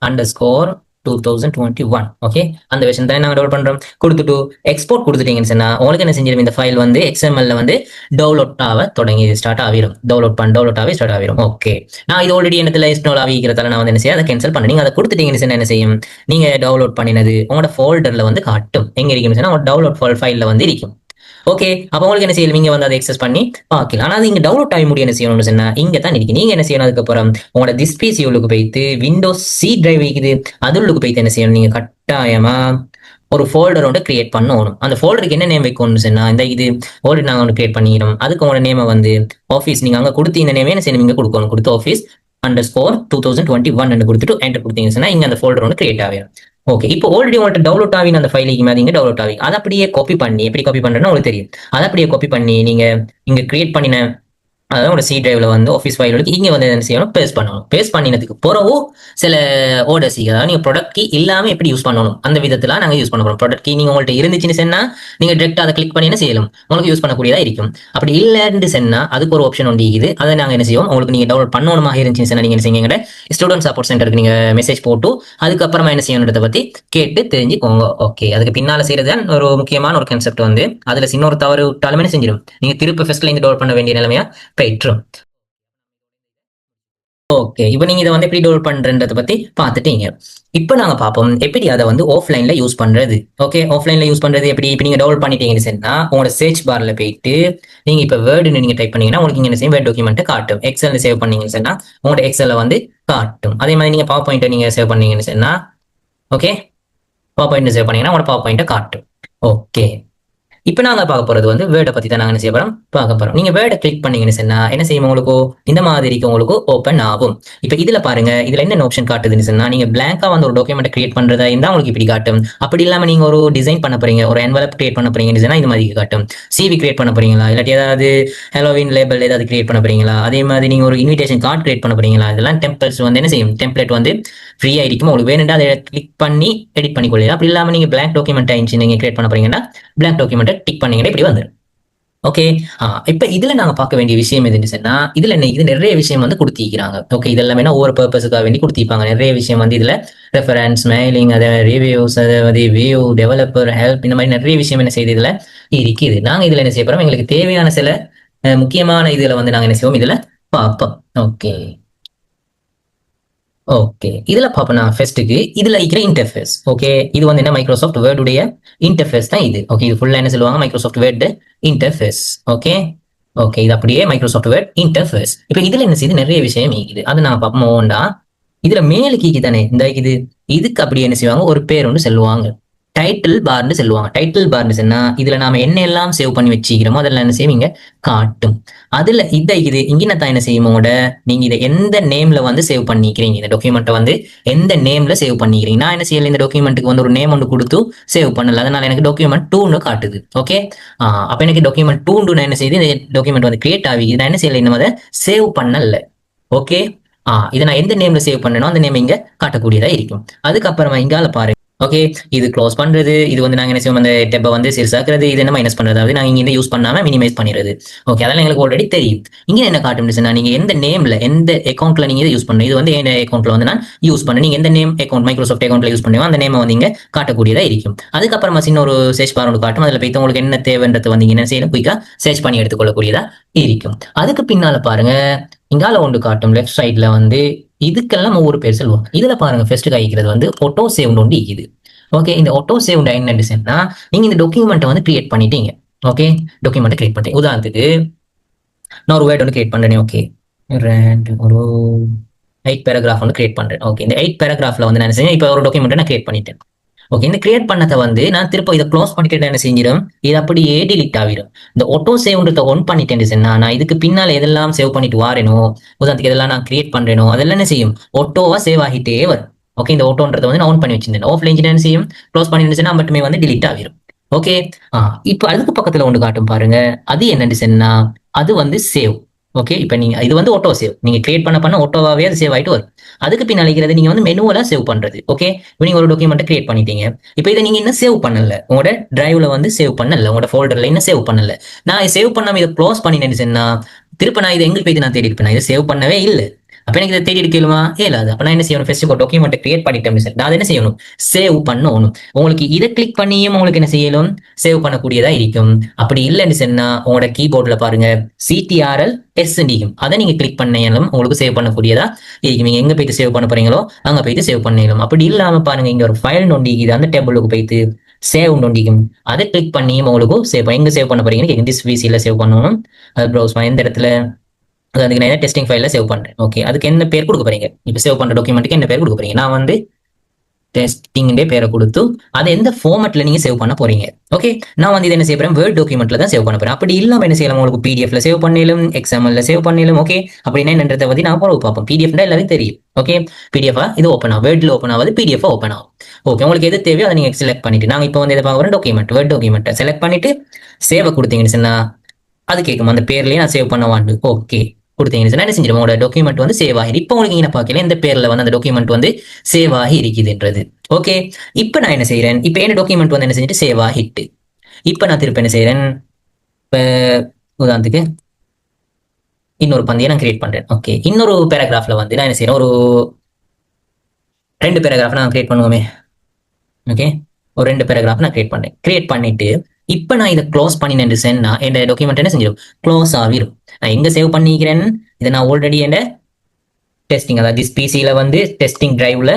அண்டர்ஸ்கோர் 2021. ஓகே, அந்த வெர்ஷன் தான் நாங்க டவுன்லோட் பண்றோம். கொடுத்துட்டு எக்ஸ்போர்ட் கொடுத்துட்டீங்கன்னு சொன்னா உங்களுக்கு என்ன செஞ்சிடும், இந்த ஃபைல் வந்து எக்ஸ்எம்எல்ல வந்து டவுன்லோட் ஆக தொடங்கி ஸ்டார்ட் ஆகிரும். டவுன்லோட் ஆகி ஸ்டார்ட் ஆகிரும். ஓகே, நான் இது ஆல்ரெடி என்னத்துல இன்ஸ்டால் ஆகிக்கிறதால நான் வந்து என்ன செய்ய அதை கேன்சல் பண்ணி நீங்க அதை கொடுத்துட்டீங்கன்னு சொன்னா என்ன செய்யும், நீங்க டவுன்லோட் பண்ணினது உங்களோட ஃபோல்டர்ல வந்து காட்டும். எங்க இருக்குன்னு சொன்னா உங்களோட டவுன்லோட் ஃபைல்ல வந்து இருக்கும். ஓகே, அப்போ உங்களுக்கு என்ன செய்யணும், நீங்க வந்து அதை எக்ஸஸ் பண்ணி பார்க்கலாம். ஆனால் அது இங்க டவுன்லோட் ஆகி முடியும் என்ன செய்யணும்னு சொன்னா இங்க தான் இருக்கு. நீங்க என்ன செய்யணும், அதுக்கப்புறம் உங்களோட திஸ் பிசி உள்ளுக்கு போயிட்டு விண்டோஸ் சி டிரைவ் இருக்குது அது உள்ளுக்கு போயிட்டு என்ன செய்யணும், நீங்க கட்டாயமா ஒரு ஃபோல்டர் ஒன்று கிரியேட் பண்ணணும். அந்த ஃபோல்டருக்கு என்ன நேம் வைக்கணும்னு சொன்னா இந்த இது ஆல்ரெடி நாங்கள் ஒன்று கிரியேட் பண்ணிக்கிறோம். அதுக்கு உங்களோட நேமை வந்து ஆஃபீஸ் நீங்க அங்கே கொடுத்து இந்த நேமே என்ன செய்யணும் நீங்க கொடுக்கணும். கொடுத்து ஆஃபீஸ் அண்டர்ஸ்கோர் 2021 கொடுத்துட்டு என்டர் கொடுத்தீங்கன்னு சொன்னா இங்க அந்த ஃபோல்டர் ஒன்று கிரியேட் ஆகிடும். ஓகே, இப்போ ஆல்ரெடி உங்கள்கிட்ட டவுன்லோட் ஆகின அந்த ஃபைலுக்கு மாதிரி இங்க டவுன்லோட் ஆகி அதை அப்படியே காப்பி பண்ணி எப்படி காப்பி பண்றேன்னு உங்களுக்கு தெரியும். அதை அப்படியே காப்பி பண்ணி நீங்க இங்க கிரியேட் பண்ணின அதாவது ஒரு சி டிரைவ்ல வந்து ஆஃபீஸ் ஃபைலுக்கு இங்க வந்து என்ன செய்யணும், பேஸ்ட் பண்ணணும். பேஸ்ட் பண்ணினதுக்கு பிறகு சில ஓர்டர்ஸ் அதாவது நீங்க ப்ராடக்ட் கீ இல்லாம எப்படி யூஸ் பண்ணணும் அந்த விதத்துல நாங்க யூஸ் பண்ண போறோம். ப்ராடக்ட் கீ நீங்க உங்கள்ட்ட இருந்துச்சுன்னு சொன்னா நீங்க டேரக்டா அதை கிளிக் பண்ணி என்ன செய்யலாம், உங்களுக்கு யூஸ் பண்ணக்கூடியதா இருக்கும். அப்படி இல்லைன்னு சொன்னா அதுக்கு ஒரு ஆப்ஷன் ஒன்று இருக்குது. அதை நாங்க என்ன செய்வோம், உங்களுக்கு நீங்க டவுன்லோட் பண்ணணுமா இருந்துச்சுன்னு சொன்னா நீங்க என்ன செய்யுங்க, ஸ்டூடெண்ட் சப்போர்ட் சென்டருக்கு நீங்க மெசேஜ் போட்டு அதுக்கப்புறமா என்ன செய்யணுன்றதை பத்தி கேட்டு தெரிஞ்சுக்கோங்க. ஓகே, அதுக்கு பின்னால செய்யறது ஒரு முக்கியமான ஒரு கான்செப்ட் வந்து அதுல சின்ன ஒரு தவறு விட்டாலுமே செஞ்சிடும், நீங்க திருப்பி ஃபர்ஸ்ட்ல இருந்து டவுன்லோட் பண்ண வேண்டிய நிலைமையா போயிட்டுரும். ஓகே, இப்போ நீங்க இதை வந்து எப்படி டவுன்லோட் பண்றதை பத்தி பார்த்துட்டீங்க. இப்போ நாங்க பார்ப்போம் எப்படி அதை வந்து ஆஃப்லைன்ல யூஸ் பண்றது. ஓகே, ஆஃப்லைன்ல யூஸ் பண்றது எப்படி, இப்போ நீங்க டவுன்லோட் பண்ணிட்டீங்கன்னு சொன்னா உங்களோட சர்ச் பார்ல போயிட்டு நீங்க இப்போ வேர்டுன்னு நீங்க டைப் பண்ணீங்கன்னா உங்களுக்கு இங்க என்ன செய்யும், வேர்ட் டாக்குமெண்ட் காட்டும். எக்ஸல் சேவ் பண்ணீங்கன்னு சொன்னா உங்களோட எக்ஸல்ல வந்து காட்டும். அதே மாதிரி நீங்க பவர் பாயிண்ட் நீங்க சேவ் பண்ணீங்கன்னு சொன்னா ஓகே பவர் பாயிண்ட் சேவ் பண்ணீங்கன்னா உங்களோட பவர் பாயிண்ட் காட்டும். ஓகே, இப்போ நாங்க பார்க்க போறது வந்து வேர்டை பத்தி தான் நாங்க என்ன செய்ய போறோம் பார்க்க போறோம். நீங்க வேர்டை கிளிக் பண்ணீங்கன்னு சொன்னா என்ன செய்யும் உங்களுக்கு இந்த மாதிரிக்கு உங்களுக்கு ஓப்பன் ஆகும். இப்போ இதுல பாருங்க, இதுல என்ன ஆப்ஷன் காட்டுதுன்னு சொன்னா நீங்க பிளாங்கா வந்து ஒரு டாக்குமெண்ட் கிரியேட் பண்றதா இருந்தா உங்களுக்கு இப்படி காட்டும். அப்படி இல்லாம நீங்க ஒரு டிசைன் பண்ண போறீங்க, ஒரு என்வலப் கிரியேட் பண்ண போறீங்கன்னு சொன்னா இது மாதிரி காட்டும். சிவி கிரியேட் பண்ண போறீங்களா, இல்லாட்டி ஏதாவது ஹாலோவின் லேபிள் ஏதாவது கிரியேட் பண்ண போறீங்களா, அதே மாதிரி நீங்க ஒரு இன்விடேஷன் கார்டு கிரியேட் பண்ண போறீங்களா, இதெல்லாம் டெம்ப்ளேட்ஸ் வந்து என்ன செய்யும், டெம்ப்ளேட் வந்து ஃப்ரீயா இருக்கும். உங்களுக்கு வேணும்னா அதை கிளிக் பண்ணி எடிட் பண்ணிக்கொள்ளலாம். அப்படி இல்லாம நீங்க பிளாங்க் டாக்குமெண்ட் ஆயிடுச்சு நீங்க கிரியேட் பண்ண போறீங்கன்னா பிளாங்க் டாக்குமெண்ட்டை டிக் பண்ணீங்கன்னா இப்படி வந்துடும். ஓகே. இப்ப இதுல நாங்க பார்க்க வேண்டிய விஷயம் எதுன்னு சொன்னா இதுல என்ன இது நிறைய விஷயம் வந்து கொடுத்திருக்கிறாங்க. ஓகே, இதெல்லாம் வேணா ஒவ்வொரு பர்பஸுக்காக வேண்டி கொடுத்திருப்பாங்க. நிறைய விஷயம் வந்து இதுல ரெஃபரன்ஸ், மெயிலிங், அதை ரிவ்யூஸ், அதாவது வியூ, டெவலப்பர் ஹெல்ப், இந்த மாதிரி நிறைய விஷயம் என்ன செய்யுது இதுல இருக்குது. நாங்க இதுல என்ன செய்ய போறோம், எங்களுக்கு தேவையான சில முக்கியமான இதுல வந்து நாங்க என்ன செய்வோம் இதுல பார்ப்போம். ஓகே ஓகே, இதுல பாப்போம்னா ஃபர்ஸ்ட்டுக்கு இதுல இருக்கிற இன்டர்ஃபேஸ். ஓகே, இது வந்து என்ன மைக்ரோசாஃப்ட் வேர்டுடைய இன்டர்ஃபேஸ் தான் இது. ஓகே, இது ஃபுல்லா என்ன சொல்லுவாங்க, Microsoft word interface. Okay okay, இது அப்படியே மைக்ரோசாஃப்ட் வேர்ட் இன்டர்ஃபேஸ். இப்போ இதுல என்ன செய்யுது, நிறைய விஷயம் இருக்குது. அது நான் பார்ப்போம்டா. இதுல மேலுக்கு தானே இந்த இதுக்கு அப்படி என்ன செய்வாங்க, ஒரு பேர் ஒன்று சொல்லுவாங்க, டைட்டில் பார்னு சொல்லுவாங்க. டைட்டில் பார்னு சொன்னா இதுல நாம என்ன எல்லாம் சேவ் பண்ணி வச்சுக்கிறோமோ அதெல்லாம் என்ன செய்வீங்க காட்டும். அதுல இது இங்க தான் என்ன செய்யுமோட, நீங்க இதை எந்த நேம்ல வந்து சேவ் பண்ணிக்கிறீங்க, இந்த டாக்குமெண்ட்டை வந்து எந்த நேம்ல சேவ் பண்ணிக்கிறீங்க. நான் என்ன செய்யல, இந்த டாக்குமெண்ட்டுக்கு வந்து ஒரு நேம் ஒன்று கொடுத்து சேவ் பண்ணல, அதனால எனக்கு டாக்குமெண்ட் 2ன்னு காட்டுது. ஓகே, அப்ப எனக்கு டாக்குமெண்ட் 2 நான் என்ன செய்யுது, இந்த டாக்குமெண்ட் வந்து கிரியேட் ஆகி நான் என்ன செய்யல, இன்னும் அதை சேவ் பண்ணல. ஓகே, இதை நான் எந்த நேம்ல சேவ் பண்ணனோ அந்த நேம் இங்க காட்டக்கூடியதா இருக்கும். அதுக்கப்புறமா இங்கால பாருங்க. ஓகே, இது க்ளோஸ் பண்றது, இது வந்து நாங்க என்ன செய்வோம், அந்த டெப்பை வந்து சிறுசாக்குறது, இது என்ன மைனஸ் பண்றது, அதாவது நாங்க இங்க யூஸ் பண்ணாம மினிமைஸ் பண்ணிடுறது. ஓகே, அதெல்லாம் எங்களுக்கு ஆல்ரெடி தெரியும். இங்க என்ன காட்டும்னா நீங்க எந்த நேம்ல எந்த அக்கௌண்ட்ல நீங்க இதை யூஸ் பண்ணணும். இது வந்து எந்த அக்கௌண்ட்ல வந்து நான் யூஸ் பண்ண, நீங்க எந்த நேம் அக்கௌண்ட் மைக்ரோசாஃப்ட் அக்கௌண்ட்ல யூஸ் பண்ணுவோ அந்த நேம் வந்து இங்க காட்டக்கூடியதா இருக்கும். அதுக்கப்புறமா சின்ன ஒரு சர்ச் பார் ஒன்று காட்டும். அதுல போய் உங்களுக்கு என்ன தேவைன்றது வந்து என்ன செய்யணும், குயிக்கா சர்ச் பண்ணி எடுத்துக்கொள்ளக்கூடியதா இருக்கும். அதுக்கு பின்னால பாருங்க, இங்கால ஒன்று காட்டும் லெஃப்ட் சைட்ல வந்து இதுக்கெல்லாம் ஒவ்வொரு பேர் சொல்லுவோம். இதுல பாருங்க ஃபர்ஸ்ட் காய்க்கிறது வந்து ஆட்டோ சேவ் ஒன்று இருக்குது. ஓகே, இந்த ஆட்டோ சேவ் என்ன டிசைன்னா நீங்க இந்த டாக்குமெண்ட்டை வந்து கிரியேட் பண்ணிட்டீங்க. ஓகே, டாக்குமெண்ட்டை கிரியேட் பண்ணிட்டீங்க. உதாரணத்துக்கு நான் ஒரு வேர்ட் ஒன்று கிரியேட் பண்றேன். ஓகே, ஒரு 8 பேராகிராஃப் ஒன்று கிரியேட் பண்றேன். ஓகே, இந்த 8 பேராகிராஃப்ல வந்து நான் என்ன செஞ்சேன், இப்போ ஒரு டாக்குமெண்ட்டை நான் கிரியேட் பண்ணிட்டேன். ஓகே, இந்த கிரியேட் பண்ணதை வந்து நான் திரும்ப இதை க்ளோஸ் பண்ணிட்டு என்ன செஞ்சிடும், இது அப்படியே டிலீட் ஆகிடும். இந்த ஆட்டோ சேவ்ன்றத ஒன் பண்ணிட்டேன் சொன்னா நான் இதுக்கு பின்னால எதெல்லாம் சேவ் பண்ணிட்டு வாரேனோ, உதாரணத்துக்கு எதெல்லாம் நான் கிரியேட் பண்றேனோ அதெல்லாம் என்ன செய்யும், ஆட்டோவா சேவ் ஆகிட்டே வரும். ஓகே, இந்த ஆட்டோன்றதை வந்து நான் ஆன் பண்ணி வச்சிருந்தேன். ஆஃப்ல என்ன செய்யும், க்ளோஸ் பண்ணிருந்துச்சுன்னா மட்டுமே வந்து டிலீட் ஆகிடும். ஓகே, இப்போ அதுக்கு பக்கத்துல ஒன்று காட்டும் பாருங்க. அது என்னன்னு சொன்னா அது வந்து சேவ். ஓகே, இப்போ நீங்க இது வந்து ஆட்டோ சேவ், நீங்க கிரியேட் பண்ண ஆட்டோவாவே அது சேவ் ஆயிட்டு வரும். அதுக்கு பின்னால இருக்கிறது நீங்க வந்து மெனுவலா சேவ் பண்றது. ஓகே, இப்போ நீங்க ஒரு டாக்குமெண்ட் கிரியேட் பண்ணிட்டீங்க. இப்போ இதை நீங்க இன்னும் சேவ் பண்ணல, உங்களோட டிரைவ்ல வந்து சேவ் பண்ணல, உங்களோட ஃபோல்டர்ல இன்னும் சேவ் பண்ணல. நான் சேவ் பண்ணாம இதை க்ளோஸ் பண்ணிட்டேன்னு சொன்னா திருப்ப நான் இதை எங்க போய் நான் தேடி இருப்பேன், இதை சேவ் பண்ணவே இல்லை. அப்ப எனக்கு இதை தேடி எடுக்கலுமா இயலாது. அப்ப நான் என்ன செய்யணும், ஃபர்ஸ்ட் ஒரு டாக்குமெண்ட் கிரியேட் பண்ணிட்டேன் சார், நான் என்ன செய்யணும், சேவ் பண்ணணும். உங்களுக்கு இதை கிளிக் பண்ணியும் உங்களுக்கு என்ன செய்யணும், சேவ் பண்ணக்கூடியதா இருக்கும். அப்படி இல்லைன்னு சொன்னா உங்களோட கீபோர்ட்ல பாருங்க CTRL S நீக்கும், அதை நீங்க கிளிக் பண்ணாலும் உங்களுக்கு சேவ் பண்ணக்கூடியதா இருக்கும். நீங்க எங்க போயிட்டு சேவ் பண்ண போறீங்களோ அங்க போயிட்டு சேவ் பண்ணிடலாம். அப்படி இல்லாம பாருங்க, இங்க ஒரு ஃபைல் நோண்டிக்குது, அந்த டேபிளுக்கு போயிட்டு சேவ் நோண்டிக்கும், அதை கிளிக் பண்ணியும் உங்களுக்கு சேவ் எங்க சேவ் பண்ண போறீங்கன்னு திஸ் VCல சேவ் பண்ணணும். அது ப்ரௌஸ் எந்த இடத்துல, அதுக்கு நான் டெஸ்டிங் ஃபைல்ல சேவ் பண்றேன். ஓகே, அதுக்கு என்ன பேர் கொடுக்க போறீங்க, இப்போ சேவ் பண்ற டாக்குமெண்ட்டுக்கு என்ன பேர் கொடுக்க போறீங்க, நான் வந்து டெஸ்டிங் பேரை கொடுத்து அதை எந்த ஃபார்மட்ல நீங்க சேவ் பண்ண போறீங்க. ஓகே, நான் வந்து இதை என்ன செய்ய போறேன், வேர்ட் டாக்குமெண்ட்ல தான் சேவ் பண்ண போறேன். அப்படி இல்லாம என்ன செய்யலாம், உங்களுக்கு PDFல சேவ் பண்ணிடலாம், XMLல சேவ் பண்ணிடலாம். ஓகே, அப்படின்னா என்னன்றதை பத்தி நான் போறோம் பார்ப்போம். PDF எல்லாரும் தெரியும். ஓகே, PDF இது ஓப்பன் ஆகும், வேர்ட்ல ஓப்பன் ஆகுது, PDF ஓப்பன் ஆகும். ஓகே, உங்களுக்கு எது தேவையோ அதை நீங்க செலக்ட் பண்ணிட்டு, நாங்க இப்போ வந்து இதை பார்க்க போறோம் டாக்குமெண்ட், வேர்ட் டாக்குமெண்ட்டை செலக்ட் பண்ணிட்டு சேவ் கொடுத்தீங்கன்னு சொன்னா அது கேட்கும், அந்த பேர்லயே நான் சேவ் பண்ண வாண்டு. ஓகே கொடுத்தீங்கன்னு என்ன செஞ்சிடும், உங்களோட டாக்குமெண்ட் வந்து சேவ் ஆகி இப்போ உங்களுக்கு என்ன பார்க்கல இந்த பேர்ல வந்து அந்த டாக்குமெண்ட் வந்து சேவ் ஆகி இருக்குதுன்றது. ஓகே, இப்போ நான் என்ன செய்யறேன், இப்போ என்ன டாக்குமெண்ட் வந்து என்ன செஞ்சுட்டு சேவ் ஆகிட்டு, இப்போ நான் திருப்பி என்ன செய்யறேன், இப்போ உதாரணத்துக்கு இன்னொரு பந்தியை நான் கிரியேட் பண்றேன். ஓகே, இன்னொரு பேராகிராஃப்ல வந்து நான் என்ன செய்யறேன், ஒரு 2 பேராகிராஃப் நான் கிரியேட் பண்ணுவோமே. ஓகே, ஒரு 2 பேராகிராஃப் நான் கிரியேட் பண்றேன். கிரியேட் பண்ணிட்டு இப்போ நான் இதை க்ளோஸ் பண்ணினேன் சொன்னா என் டாக்குமெண்ட் என்ன செஞ்சிடும், க்ளோஸ் ஆகிடும். நான் எங்க சேவ் பண்ணிக்கிறேன், இதை நான் ஆல்ரெடி என்ன டெஸ்டிங், அதாவது பிசியில வந்து டெஸ்டிங் டிரைவ்ல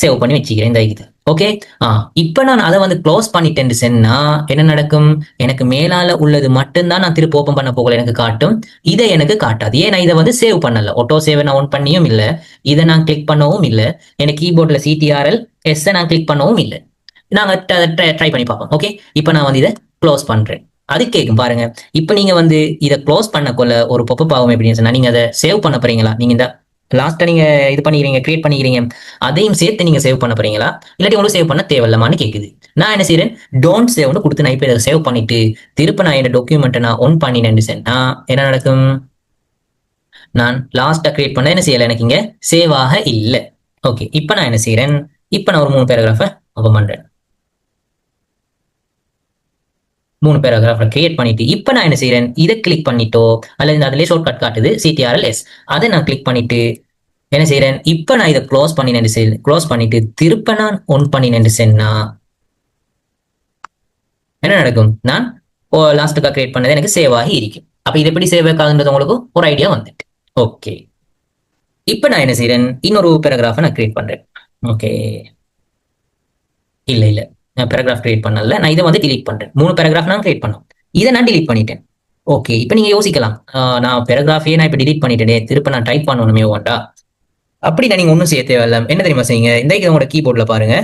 சேவ் பண்ணி வச்சுக்கிறேன் இந்த இது. ஓகே, இப்போ நான் அதை வந்து க்ளோஸ் பண்ணிட்டேன்னு சொன்னா என்ன நடக்கும், எனக்கு மேலால உள்ளது மட்டும்தான் நான் திருப்பி ஓப்பன் பண்ண போகல எனக்கு காட்டும், இதை எனக்கு காட்டாது. ஏன் நான் இதை வந்து சேவ் பண்ணல, ஆட்டோ சேவ் நான் ஒன் பண்ணியும் இல்லை, இதை நான் கிளிக் பண்ணவும் இல்லை, எனக்கு கீபோர்ட்ல CTRL S நான் கிளிக் பண்ணவும் இல்லை. நாங்க ட்ரை பண்ணி பார்ப்போம். ஓகே, இப்போ நான் வந்து இதை க்ளோஸ் பண்றேன். அது கேட்கும் பாருங்க. இப்ப நீங்க வந்து இதை க்ளோஸ் பண்ணக்குள்ள ஒரு பொப்பப் ஆகும் எப்படின்னு சொன்னா, நீங்க அதை சேவ் பண்ண போறீங்களா? நீங்க இந்த லாஸ்ட்டா நீங்க இது பண்ணிக்கிறீங்க, கிரியேட் பண்ணிக்கிறீங்க, அதையும் சேர்த்து நீங்க சேவ் பண்ண போறீங்களா, இல்லாட்டி உங்களுக்கு சேவ் பண்ண தேவையில்லமான்னு கேக்குது. நான் என்ன செய்யறேன், டோன்ட் சேவ்னு கொடுத்து நான் இப்ப இதை சேவ் பண்ணிட்டு திருப்ப நான் என்ன டாக்குமெண்ட்டை நான் ஒன் பண்ணினேன்னு சொன்னா என்ன நடக்கும்? நான் லாஸ்டா கிரியேட் பண்ண என்ன செய்யல, எனக்கு இங்க சேவ் ஆக இல்லை. ஓகே, இப்ப நான் என்ன செய்யறேன், இப்ப நான் ஒரு 3 பேராகிராஃபை ஓபன் பண்றேன். 3 பேராகிராஃபை கிரியேட் பண்ணிட்டு இப்ப நான் என்ன செய்யறேன், இதை கிளிக் பண்ணிட்டோ அல்லது அதுலயே ஷார்ட் கட் காட்டுது CTRL-S, அதை நான் கிளிக் பண்ணிட்டு என்ன செய்யறேன், இப்ப நான் இதை க்ளோஸ் பண்ணினேன், க்ளோஸ் பண்ணிட்டு திருப்ப நான் ஒன் பண்ணினேன் சொன்னா என்ன நடக்கும்? நான் லாஸ்ட்டுக்கா கிரியேட் பண்ணது எனக்கு சேவ் ஆகி இருக்கும். அப்ப இது எப்படி சேவ் ஆகுன்றது உங்களுக்கு ஒரு ஐடியா வந்துட்டு. ஓகே, இப்ப நான் என்ன செய்யறேன், இன்னொரு பேராகிராஃபை நான் கிரியேட் பண்றேன். ஓகே, இல்ல இல்ல, நான் பேராகிராஃப் கிரியேட் பண்ணல, நான் இதை வந்து டிலீட் பண்றேன். 3 பேராகிராஃப் நான் கிரியேட் பண்ணோம், இதை நான் டிலீட் பண்ணிட்டேன். ஓகே, இப்ப நீங்க யோசிக்கலாம், நான் பேராகிராஃபையே நான் இப்ப டிலீட் பண்ணிட்டேனே, திருப்ப நான் டைப் பண்ணணுமே வேண்டா. அப்படி நான் நீங்க ஒன்றும் செய்ய தேவையில்ல. என்ன தெரியுமா செய்யுங்க, இந்த உங்களோட கீபோர்ட்ல பாருங்க,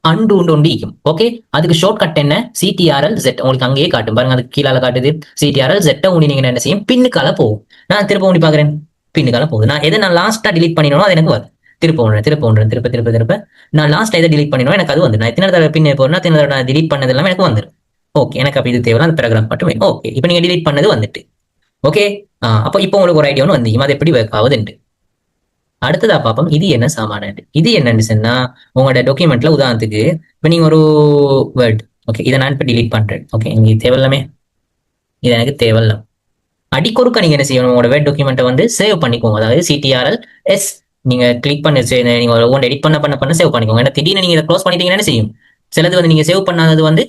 அண்டு ஒண்டி இருக்கும். ஓகே, அதுக்கு ஷார்ட் கட் என்ன, CTRL-Z, உங்களுக்கு அங்கேயே காட்டும் பாருங்க, அதுக்கு கீழால காட்டுது. CTRL-Z உண்டி நீங்க என்ன செய்யும், பின்னுக்கால போகும். நான் திருப்ப உண்டி பாக்குறேன், பின்னுக்கால போகுது. நான் எதை நான் லாஸ்டா டிலீட் பண்ணினோ அது எனக்கு வருது. திருப்ப ஒன்று திருப்ப ஒன்று திருப்ப திருப்ப திருப்ப நான் லாஸ்ட் எதை டிலீட் பண்ணினோ எனக்கு அது வந்து, நான் எத்தனை தடவை பின்ன போறேன்னா எத்தனை தடவை நான் டிலீட் பண்ணது எல்லாமே எனக்கு வந்துடும். ஓகே, எனக்கு அப்ப இது தேவை, அந்த பேராகிராஃப் மட்டுமே. ஓகே, இப்போ நீங்க டிலீட் பண்ணது வந்துட்டு. ஓகே, அப்போ இப்போ உங்களுக்கு ஒரு ஐடியா ஒன்று வந்து அது எப்படி ஒர்க் ஆகுதுன்ட்டு. அடுத்ததா பார்ப்போம், இது என்ன சாமான. இது என்னன்னு சொன்னா, உங்களோட டாக்குமெண்ட்ல உதாரணத்துக்கு இப்ப நீங்க ஒரு வேர்ட், ஓகே, இதை நான் இப்ப டிலீட் பண்றேன். ஓகே, நீங்க தேவையில்லாமே, இது எனக்கு தேவையில்ல. அடிக்கொருக்கா நீங்க என்ன செய்யணும், உங்களோட வேர்ட் டாக்குமெண்ட்டை வந்து சேவ் பண்ணிக்கோங்க. அதாவது CTRL-S நீங்க கிளிக் பண்ணி நீங்க ஒன்று எடிட் பண்ண சேவ் பண்ணிக்கோங்க. ஏன்னா திடீர்னு நீங்க இதை க்ளோஸ் பண்ணிட்டீங்கன்னா என்ன செய்யும், சிலது வந்து நீங்க சேவ் பண்ணாதது வந்து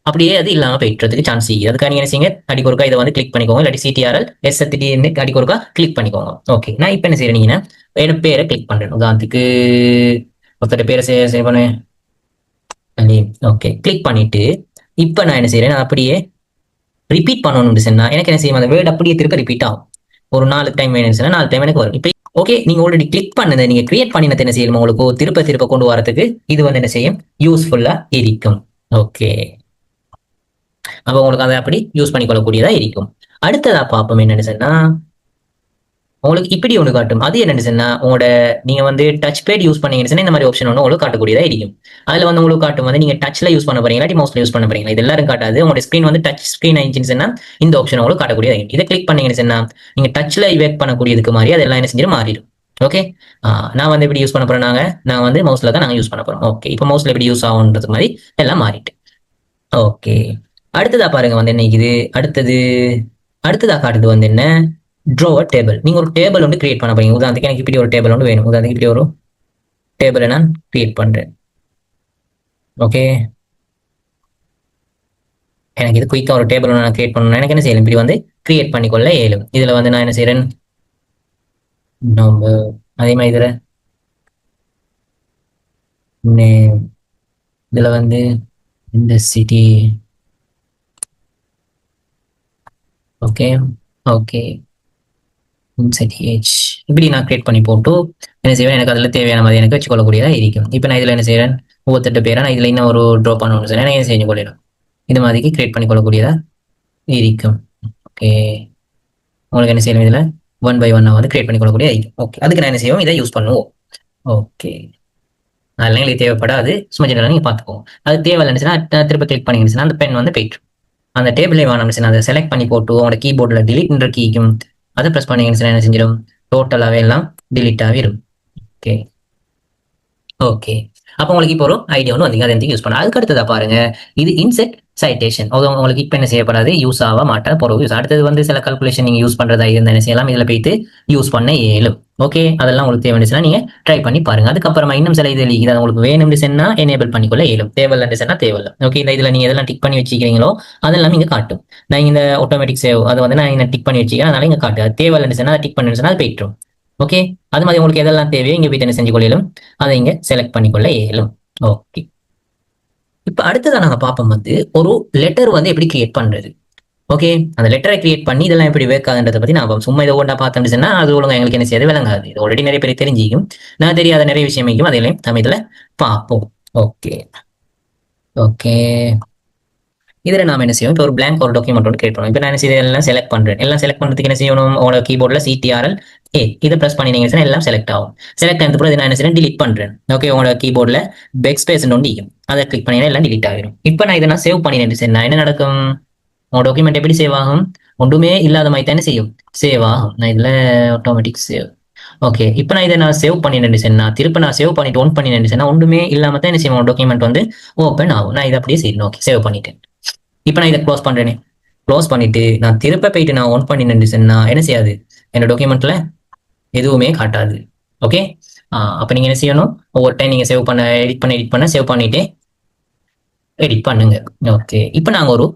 அப்படியே அது இல்லாம போயிட்டுறதுக்கு சான்ஸ் இருக்கு. அதுக்காக நீங்க என்ன செய்யுங்க, அடிக்கொருக்கா இதை வந்து கிளிக் பண்ணிக்கோங்க, இல்லாட்டி CTRL-S திடீர்னு அடிக்கொருக்கா கிளிக் பண்ணிக்கோங்க. ஓகே, நான் இப்ப என்ன செய்யறேன், நீங்க என்னோட பேரை கிளிக் பண்றேன். உதாரணத்துக்கு ஒருத்தர் பேரை சேவ் பண்ணுவேன். ஓகே, கிளிக் பண்ணிட்டு இப்ப நான் என்ன செய்யறேன், அப்படியே ரிப்பீட் பண்ணணும்னு சொன்னா எனக்கு என்ன செய்யும், அந்த வேர்ட் அப்படியே திருப்ப ரிப்பீட் ஆகும். ஒரு 4 டைம் வேணும்னு சொன்னா 4 டைம் எனக்கு வரும். இப்போ ஓகே, நீங்க ஆல்ரெடி கிளிக் பண்ணதை நீங்க கிரியேட் பண்ணினது என்ன செய்யணும், உங்களுக்கு திருப்ப திருப்ப கொண்டு வரதுக்கு இது வந்து என்ன செய்யும், யூஸ்ஃபுல்லா இருக்கும். ஓகே, அப்ப உங்களுக்கு அதை அப்படி யூஸ் பண்ணிக்கொள்ளக்கூடியதா இருக்கும். அடுத்ததா பார்ப்போம் என்னன்னு சொன்னா, உங்களுக்கு இப்படி ஒன்று காட்டும். அது என்னன்னு சொன்னா, உங்களோட நீங்க வந்து டச் பேட் யூஸ் பண்ணீங்கன்னு சொன்னா இந்த மாதிரி ஆப்ஷன் ஒன்று உங்களுக்கு காட்டக்கூடியதா இருக்கும். அதுல வந்து உங்களுக்கு காட்டும் வந்து நீங்க டச்ல யூஸ் பண்ண போறீங்களா, இல்லாட்டி மவுஸ்ல யூஸ் பண்ண போறீங்களா, இது எல்லாரும் காட்டாது. உங்களோட ஸ்கிரீன் வந்து டச் ஸ்கிரீன் ஆயிடுச்சுன்னு சொன்னா இந்த ஆப்ஷன் உங்களுக்கு காட்டக்கூடியதா இருக்கும். இதை கிளிக் பண்ணீங்கன்னு சொன்னா நீங்க டச்ல ஒர்க் பண்ணக்கூடியதுக்கு மாதிரி அதெல்லாம் என்ன செஞ்சிடும், மாறிடும். ஓகே, நான் வந்து எப்படி யூஸ் பண்ண போறேன், நான் வந்து மவுஸ்ல தான் நாங்க யூஸ் பண்ண போறோம். ஓகே, இப்போ மவுஸ்ல எப்படி யூஸ் ஆகுன்றது மாதிரி எல்லாம் மாறிட்டு. ஓகே, அடுத்ததா பாருங்க வந்து என்ன இது, அடுத்ததா காட்டுது வந்து என்ன, ட்ரோ அ டேபிள். நீங்க ஒரு டேபிள் வந்து கிரியேட் பண்ண போறீங்க. உதாரணத்துக்கு எனக்கு இப்படி ஒரு டேபிள் வந்து வேணும். உதாரணத்துக்கு இப்படி ஒரு டேபிளை நான் கிரியேட் பண்றேன். ஓகே, எனக்கு இது குயிக்கா ஒரு டேபிள் நான் கிரியேட் பண்ணணும். எனக்கு என்ன செய்யணும், இப்படி வந்து கிரியேட் பண்ணிக்கொள்ள இயலும். இதுல வந்து நான் என்ன செய்யறேன், நம்ம அதே மாதிரி இதுல வந்து இந்த சிட்டி. ஓகே, ஓகே, இப்படி நான் கிரியேட் பண்ணி போட்டு என்ன செய்வேன், எனக்கு அதுல தேவையான மாதிரி எனக்கு வச்சுக்கொள்ளக்கூடியதா இருக்கும். இப்போ நான் இதுல என்ன செய்யறேன், ஒவ்வொருத்தட்ட பேரை நான் இதுல இன்னும் ஒரு ட்ரா பண்ணணும்னு சொன்னேன், என்ன செஞ்சு கொள்ளிடும், இது மாதிரி கிரியேட் பண்ணி கொள்ளக்கூடியதா இருக்கும். ஓகே, உங்களுக்கு என்ன செய்யணும், இதுல 1 by 1 வந்து கிரியேட் பண்ணி கொள்ளக்கூடிய இருக்கும். ஓகே, அதுக்கு நான் என்ன செய்வோம், இதை யூஸ் பண்ணுவோம். ஓகே, அதெல்லாம் எங்களுக்கு தேவைப்படாது, சும்மா ஜெனரலாக நீங்க பார்த்துக்கோங்க. அது தேவையில்லைன்னு திரும்ப கிளிக் பண்ணிங்கன்னா அந்த பென் வந்து போயிட்டு அந்த டேபிளே வேணும்னு அதை செலக்ட் பண்ணி போட்டு உங்களோட கீபோர்டில் டிலீட்ன்ற கீக்கும் அதை ப்ரெஸ் பண்ணீங்கன்னு என்ன செஞ்சிடும், டோட்டலாகவே எல்லாம் டிலீட் ஆகிடும். ஓகே, ஓகே, அப்போ உங்களுக்கு இப்போ ஒரு ஐடியா ஒன்று வந்து அதை யூஸ் பண்ண. அதுக்கு அடுத்ததா பாருங்க, இது இன்செட் சைட்டேஷன். உங்களுக்கு இப்போ என்ன செய்யப்படாது, யூஸ் ஆக மாட்டேன் பொருள் யூஸ். அடுத்தது வந்து சில கால்குலேஷன் நீங்க யூஸ் பண்றதா இருந்தா என்ன செய்யலாம், இதுல போயிட்டு யூஸ் பண்ண இயலும். ஓகே, அதெல்லாம் உங்களுக்கு தேவைன்னா நீங்க ட்ரை பண்ணி பாருங்க. அதுக்கப்புறமா இன்னும் சில இது இதை உங்களுக்கு வேணும்னு சொன்னா எனேபிள் பண்ணிக்கொள்ள இயலும், தேவையில்லைன்னு சொன்னா தேவையில்லை. ஓகே, இந்த இதுல நீங்க எதெல்லாம் டிக் பண்ணி வச்சுக்கிறீங்களோ அதெல்லாம் நீங்க காட்டும். நான் இந்த ஆட்டோமேட்டிக் சேவ் அதை வந்து நான் இங்க டிக் பண்ணி வச்சுக்கிறேன், அதனால இங்க காட்டு. அது தேவையில்லைன்னு சொன்னா டிக் பண்ணி சொன்னா அது போயிட்டுரும். ஓகே, அது மாதிரி உங்களுக்கு எதெல்லாம் தேவையோ இங்க போயிட்டு என்ன செஞ்சு கொள்ளும், அதை இங்க செலக்ட் பண்ணிக்கொள்ள இயலும். ஓகே, இப்ப அடுத்ததான் நாங்க பார்ப்போம் வந்து ஒரு லெட்டர் வந்து எப்படி கிரியேட் பண்றது. ஓகே, அந்த லெட்டரை கிரியேட் பண்ணி இதெல்லாம் எப்படி ஒர்க் ஆகுன்றதை பத்தி நான் சும்மா இதை ஒன்றா பார்த்தோம்னு சொன்னா அது ஒழுங்கா எங்களுக்கு என்ன செய்யாது, விளங்காது. இது ஆல்ரெடி நிறைய பேர் தெரிஞ்சிக்கும், நான் தெரியாத நிறைய விஷயமைக்கும் அதையும் தமிழ்ல பார்ப்போம். ஓகே, ஓகே, இதில் நாம என்ன செய்வோம், இப்போ ஒரு blank ஒரு டாக்குமெண்ட் ஒன்று கிரியேட் பண்ணுவோம். இப்போ நான் என்ன செய்ய எல்லாம் செலக்ட் பண்றேன். எல்லாம் செலக்ட் பண்றதுக்கு என்ன செய்யணும், உங்களோட கீபோர்டில் CTRL A இதை ப்ரெஸ் பண்ணினீங்கன்னா எல்லாம் செலக்ட் ஆகும். செலக்ட் ஆனது பிறகு நான் என்ன செய்யறேன், டிலீட் பண்றேன். ஓகே, உங்களோட கீபோர்டில் பேக் ஸ்பேஸ் ஒன்று இருக்கும், அதை கிளிக் பண்ணினா எல்லாம் டிலீட் ஆகிடும். இப்போ நான் இதை நான் சேவ் பண்ணினேன். சரி, நான் என்ன நடக்கும், உங்க டாக்குமெண்ட் எப்படி சேவ் ஆகும், ஒன்றுமே இல்லாத மாதிரி தானே செய்யும், சேவ் ஆகும். நான் இதில் ஆட்டோமேட்டிக் சேவ். ஓகே, இப்போ நான் இதை நான் சேவ் பண்ணினேன் சொன்னா, திருப்ப நான் சேவ் பண்ணிட்டு ஒன் பண்ணினேன் சொன்னா ஒன்றுமே இல்லாம தான் என்ன செய்வோம், டாக்குமெண்ட் வந்து ஓப்பன் ஆகும். நான் இதை அப்படியே செய்யணும். ஓகே, சேவ் பண்ணிட்டேன். இப்போ நான் இதை க்ளோஸ் பண்றேனே, க்ளோஸ் பண்ணிட்டு நான் திருப்ப போயிட்டு நான் ஒன் பண்ணினேன் சொன்னா என்ன செய்யாது, என்னோட டாக்குமெண்ட்ல எதுவுமே காட்டாது. ஓகே, அப்போ நீங்க என்ன செய்யணும், ஒவ்வொரு டைம் நீங்க சேவ் பண்ண எடிட் பண்ண சேவ் பண்ணிட்டு எடிட் பண்ணுங்க. ஓகே, இப்போ நாங்க ஒரு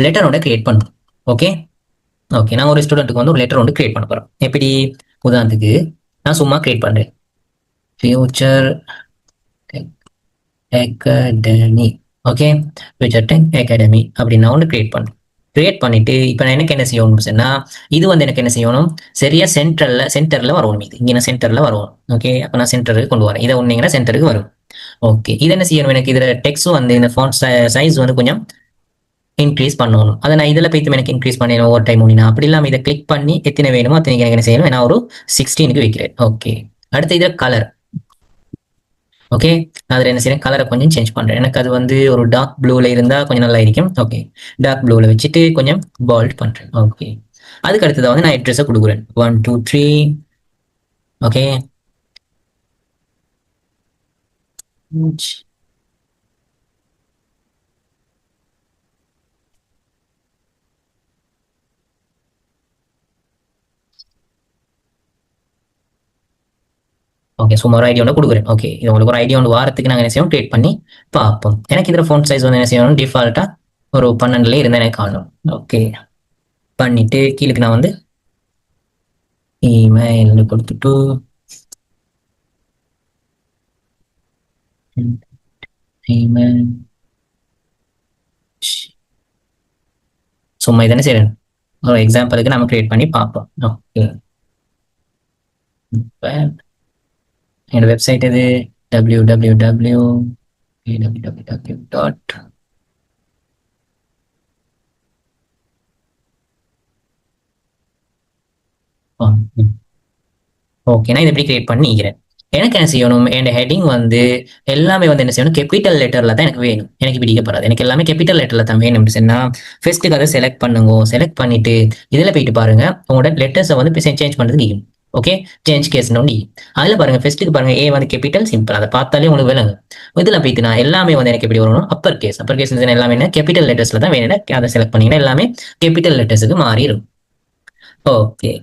லெட்டர் ஒன்று கிரியேட் பண்ணுறோம். ஓகே ஓகே, நான் ஒரு ஸ்டூடெண்ட்டுக்கு வந்து ஒரு லெட்டர் ஒன்று கிரியேட் பண்ண போறோம். எப்படி, உதாரணத்துக்கு நான் சும்மா கிரியேட் பண்றேன், future academy. Okay, future tech academy அப்படின்னு நான் ஒன்று கிரியேட் பண்ணுறேன். கிரியேட் பண்ணிட்டு இப்போ நான் எனக்கு என்ன செய்யணும் சொன்னா, இது வந்து எனக்கு என்ன செய்யணும், சரியா சென்டர்ல வரணும். இது இங்கே சென்டர்ல வரும். ஓகே, அப்போ நான் சென்டருக்கு கொண்டு வரேன். இதை ஒன்னீங்கன்னா சென்டருக்கு வரும். ஓகே, இது என்ன செய்யணும், எனக்கு இதுல டெக்ஸ்டும் வந்து இந்த ஃபாண்ட் சைஸ் வந்து கொஞ்சம் இன்க்ரீஸ் பண்ணணும். அதை நான் இதில் போய்த்து எனக்கு இன்க்ரீஸ் பண்ணணும் ஓவர் டைம் முடினா. அப்படி இல்லாமல் இதை கிளிக் பண்ணி எத்தனை வேணுமோ அத்தனை எனக்கு என்ன செய்யணும், நான் ஒரு 16க்கு வைக்கிறேன். ஓகே, அடுத்து இதில் கலர். ஓகே, நான் அதில் என்ன செய்யறேன், கலரை கொஞ்சம் சேஞ்ச் பண்றேன். எனக்கு அது வந்து ஒரு டார்க் ப்ளூல இருந்தா கொஞ்சம் நல்லா இருக்கும். ஓகே, டார்க் ப்ளூல வச்சுட்டு கொஞ்சம் பால்ட் பண்றேன். ஓகே, அதுக்கு அடுத்ததான் வந்து நான் அட்ரஸை கொடுக்குறேன், 1 2 3. ஓகே, ஓகே, சும்மா ஒரு ஐடியா ஒன்று கொடுக்குறேன். ஓகே, இது உங்களுக்கு ஒரு ஐடியா ஒன்று வாரத்துக்கு நாங்கள் என்ன செய்வோம், கிரியேட் பண்ணி பார்ப்போம். எனக்கு இதில் ஃபோன் சைஸ் வந்து என்ன செய்யணும், டிஃபால்ட்டா ஒரு 12 இருந்தால் எனக்கு காணும். ஓகே, பண்ணிட்டு கீழே நான் வந்து இமெயில் கொடுத்துட்டு இமெயில் சும்மா இதனை செய்யணும், ஒரு எக்ஸாம்பிளுக்கு நம்ம கிரியேட் பண்ணி பார்ப்போம். ஓகே, என்னோட வெப்சைட் இது www டாட். ஓகே, நான் இதை எப்படி கிரியேட் பண்ணிக்கிறேன். எனக்கு என்ன செய்யணும், என் ஹெட்டிங் வந்து எல்லாமே வந்து என்ன செய்யணும், கேபிட்டல் லெட்டர்ல தான் எனக்கு வேணும். எனக்கு பிடிக்கப்படாது, எனக்கு எல்லாமே கேபிட்டல் லெட்டர்ல தான் வேணும் சொன்னா, ஃபர்ஸ்ட்டுக்கு அதை செலக்ட் பண்ணுங்க. செலக்ட் பண்ணிட்டு இதில் போயிட்டு பாருங்க, உங்களோட லெட்டர்ஸை வந்து சேஞ்ச் பண்ணுறதுக்கு. ஓகே, சேஞ்ச் கேஸ் ஒன்று அதில் பாருங்க, ஃபர்ஸ்ட்டுக்கு பாருங்க, ஏ வந்து கேபிட்டல் சிம்பிள், அதை பார்த்தாலே உங்களுக்கு விளங்கு. இதில் போயிட்டு நான் எல்லாமே வந்து எனக்கு எப்படி வரணும், அப்பர் கேஸ் எல்லாமே என்ன கேபிட்டல் லெட்டர்ஸ்ல தான் வேணும். அதை செலக்ட் பண்ணீங்கன்னா எல்லாமே கேபிட்டல் லெட்டர்ஸுக்கு மாறிடும். ஓகே,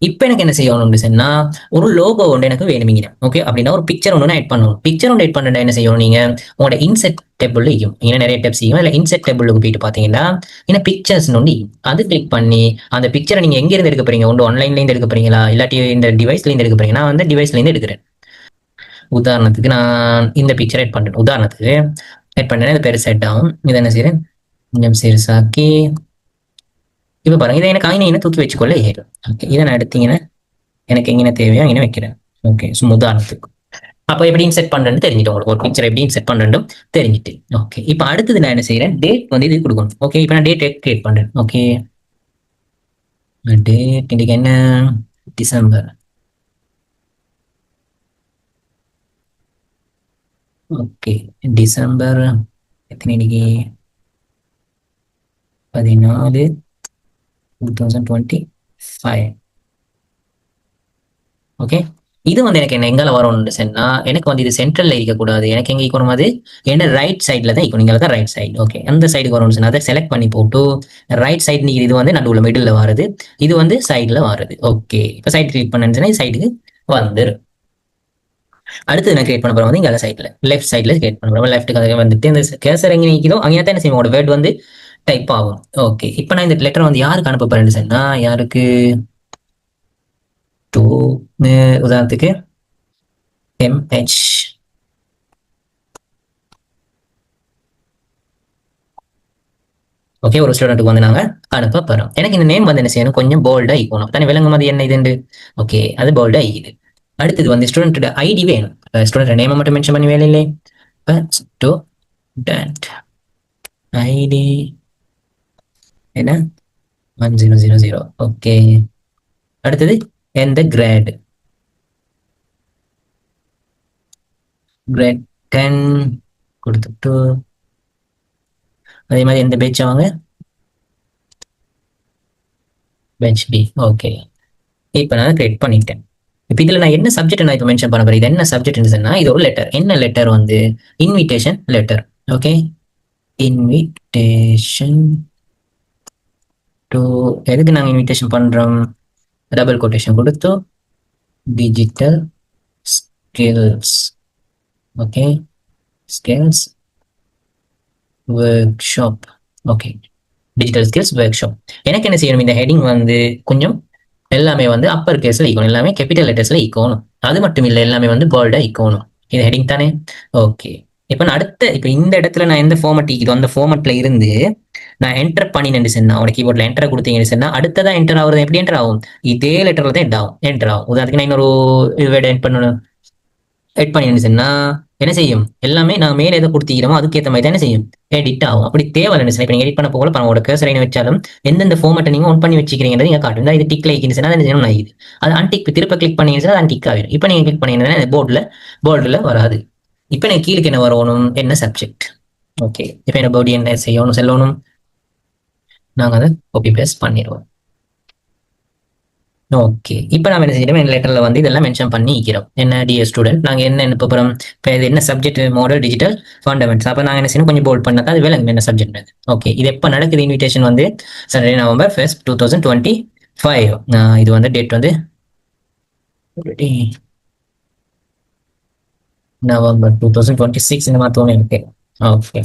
இப்போ எனக்கு என்ன செய்யணும் சொன்னா, ஒரு லோகோ ஒன்று எனக்கு வேணுமிங்க. ஓகே, அப்படின்னா ஒரு பிக்சர் ஒன்று ஆட் பண்ணணும். பிக்சர் ஒன்று ஆட் பண்ணா என்ன செய்யணும், நீங்க உங்களோட இன்செட் டேபிள் இருக்கும், இங்கே நிறைய டேப்ஸ் செய்யும். இல்லை இன்செட் டேபிளுக்கு போயிட்டு பார்த்தீங்கன்னா என்ன பிக்சர்ஸ் ஒன்று, அது கிளிக் பண்ணி அந்த பிக்சரை நீங்க எங்க இருந்து எடுக்க போறீங்க, ஒன்று ஆன்லைன்ல இருந்து எடுக்க போறீங்களா, இல்லாட்டி இந்த டிவைஸ்ல இருந்து எடுக்க போறீங்க. நான் வந்து டிவைஸ்ல இருந்து எடுக்கிறேன். உதாரணத்துக்கு நான் இந்த பிக்சர் ஆட் பண்றேன். உதாரணத்துக்கு ஆட் பண்ணேன்னா இது பேர் செட் ஆகும். இதை என்ன செய்யறேன், கொஞ்சம் சிறுசாக்கி இப்போ பாருங்க, இதை எனக்கு அங்கே தூக்கி வச்சுக்கொள்ள ஏறும். ஓகே, இதை நான் எடுத்தீங்கன்னா எனக்கு எங்கே தேவையோ அங்கே வைக்கிறேன். ஓகே, உதாரணத்துக்கு அப்போ எப்படி இன்செட் பண்றேன்னு தெரிஞ்சுட்டு, உங்களுக்கு ஒரு பிக்சர் எப்படி இன்செட் பண்றேன்னு தெரிஞ்சுட்டு. ஓகே, இப்போ அடுத்தது நான் என்ன செய்யறேன், டேட் வந்து இது கொடுக்கணும். ஓகே, இப்போ நான் டேட் கிரியேட் பண்றேன். ஓகே, டேட் இன்னைக்கு என்ன, டிசம்பர். ஓகே, டிசம்பர் எத்தனை இன்னைக்கு, 14 2025. ஓகே, இது வந்து எனக்கு என்ன எங்கால வரும்னு சொன்னா, எனக்கு வந்து இது சென்ட்ரல்ல இருக்கக்கூடாது. எனக்கு எங்க இருக்கணும், அது என்ன ரைட் சைட்ல தான் இருக்கணும். இங்கே தான் ரைட் சைடு. ஓகே, அந்த சைடுக்கு வரும்னு சொன்னா அதை செலக்ட் பண்ணி போட்டு ரைட் சைடு இது வந்து நடுவில் மிடில் வருது, இது வந்து சைட்ல வருது. ஓகே, இப்போ சைடு கிளிக் பண்ணேன்னு சொன்னா சைடுக்கு வந்துடும். அடுத்து நான் கிரியேட் பண்ண போறோம் வந்து இங்கே சைட்ல லெஃப்ட் சைட்ல கிரியேட் பண்ண போறோம். லெஃப்ட்டுக்கு வந்துட்டு இந்த கேசர் எங்கே நிற்கிதோ அங்கே தான் என்ன செய்வோம், உங்களோட வேர்ட் வந்து டைப் ஆகும். ஓகே, இப்போ நான் இந்த லெட்டர் வந்து யாருக்கு அனுப்ப போறேன்னு சொன்னா, யாருக்கு, டூ உதாரணத்துக்கு MH. ஓகே, ஒரு ஸ்டூடெண்ட்டுக்கு வந்து நாங்க அனுப்ப போறோம். எனக்கு இந்த நேம் வந்து என்ன செய்யணும், கொஞ்சம் போல்டா இருக்கணும், தானே விளங்கும் அது என்ன இதுண்டு. ஓகே, அது போல்டா இருக்குது. அடுத்தது வந்து ஸ்டூடெண்டோட ஐடி வேணும். ஸ்டூடெண்ட் நேம் மட்டும் மென்ஷன் பண்ணி வேலை இல்லை. ஸ்டூடெண்ட் ஐடி என்ன 1000. ஓகே, அடுத்தது எந்த கிரேட் 10 கொடுத்துட்டு அதே மாதிரி எந்த பேட்ச் வாங்க பெஞ்ச் பி. ஓகே, இப்போ நான் கிரியேட் பண்ணிட்டேன். இப்போ இதில் நான் என்ன சப்ஜெக்ட் நான் இப்போ மென்ஷன் பண்ண போறேன். இது என்ன சப்ஜெக்ட் சொன்னா இது ஒரு லெட்டர். என்ன லெட்டர் வந்து invitation letter. Okay, invitation to எதுக்கு நாங்கள் இன்விடேஷன் பண்றோம், டபுள் கொட்டேஷன் கொடுத்து digital skills. Okay, skills work shop. Okay, digital skills work shop. எனக்கு என்ன செய்யணும், இந்த ஹெட்டிங் வந்து கொஞ்சம் எல்லாமே வந்து அப்பர் கேஸ்ல ஈக்கணும், எல்லாமே கேபிட்டல் லெட்டர்ஸ்ல ஈக்கணும். அது மட்டும் இல்லை, எல்லாமே வந்து போல்டா ஈக்கணும். இது ஹெட்டிங் தானே. ஓகே, இப்போ நான் இப்போ இந்த இடத்துல நான் எந்த ஃபார்மட் ஈக்குதோ அந்த ஃபார்மட்ல இருந்து நான் என்டர் பண்ணினேன்னு சொன்னா, உனக்கு கீபோர்ட்ல என்டர் கொடுத்தீங்கன்னு சொன்னா அடுத்ததா என்டர் ஆகுறது எப்படி என்டர் ஆகும், இதே லெட்டர்ல தான் என்டர் ஆகும். உதாரணத்துக்கு நான் இன்னொரு வேர்டு என்ட் பண்ணணும், எட் பண்ணிருந்துச்சுன்னா என்ன செய்யும், எல்லாமே நான் மேலே எதை கொடுத்திக்கிறோமோ அதுக்கேற்ற மாதிரி தான் என்ன செய்யும், எடிட் ஆகும். அப்படி தேவை இருந்துச்சுன்னா இப்போ நீங்கள் எடிட் பண்ண போகல உங்களோட கர்சரை வச்சாலும் எந்தெந்த ஃபார்மட்டை நீங்கள் ஆன் பண்ணி வச்சுக்கிறீங்கிறது நீங்கள் காட்டும். இது டிக் லைக்குன்னு அதை செய்யணும் நான் இது அது அன்டிக் திருப்ப கிளிக் பண்ணிங்கன்னா அது அன்டிக் ஆகிடும். இப்போ நீங்கள் கிளிக் பண்ணிங்கன்னா போர்டில் வராது. இப்போ எனக்கு கீழே என்ன வரணும், என்ன சப்ஜெக்ட். ஓகே, இப்போ என்ன பாடி என்ன செய்யணும் சொல்லணும், நாங்கள் அதை காப்பி பேஸ்ட் பண்ணிடுவோம். ஓகே, இப்போ நம்ம என்ன செய்யறோம், லெட்டர்ல வந்து இதெல்லாம் மென்ஷன் பண்ணி இருக்கிறோம். என்ன டிஎஸ் ஸ்டூடெண்ட், நாங்கள் என்ன என்ன போகிறோம், இப்போ இது என்ன சப்ஜெக்ட், மாடல் டிஜிட்டல் ஃபண்டமெண்ட்ஸ். அப்போ நாங்கள் என்ன செய்யணும், கொஞ்சம் போல்ட் பண்ணா தான் அது வேலை என்ன சப்ஜெக்ட். ஓகே, இது எப்போ நடக்குது, இன்விடேஷன் வந்து Saturday November 1st 2025. இது வந்து டேட் வந்து November 2026 இந்த மாதிரி தோணு இருக்கு. ஓகே,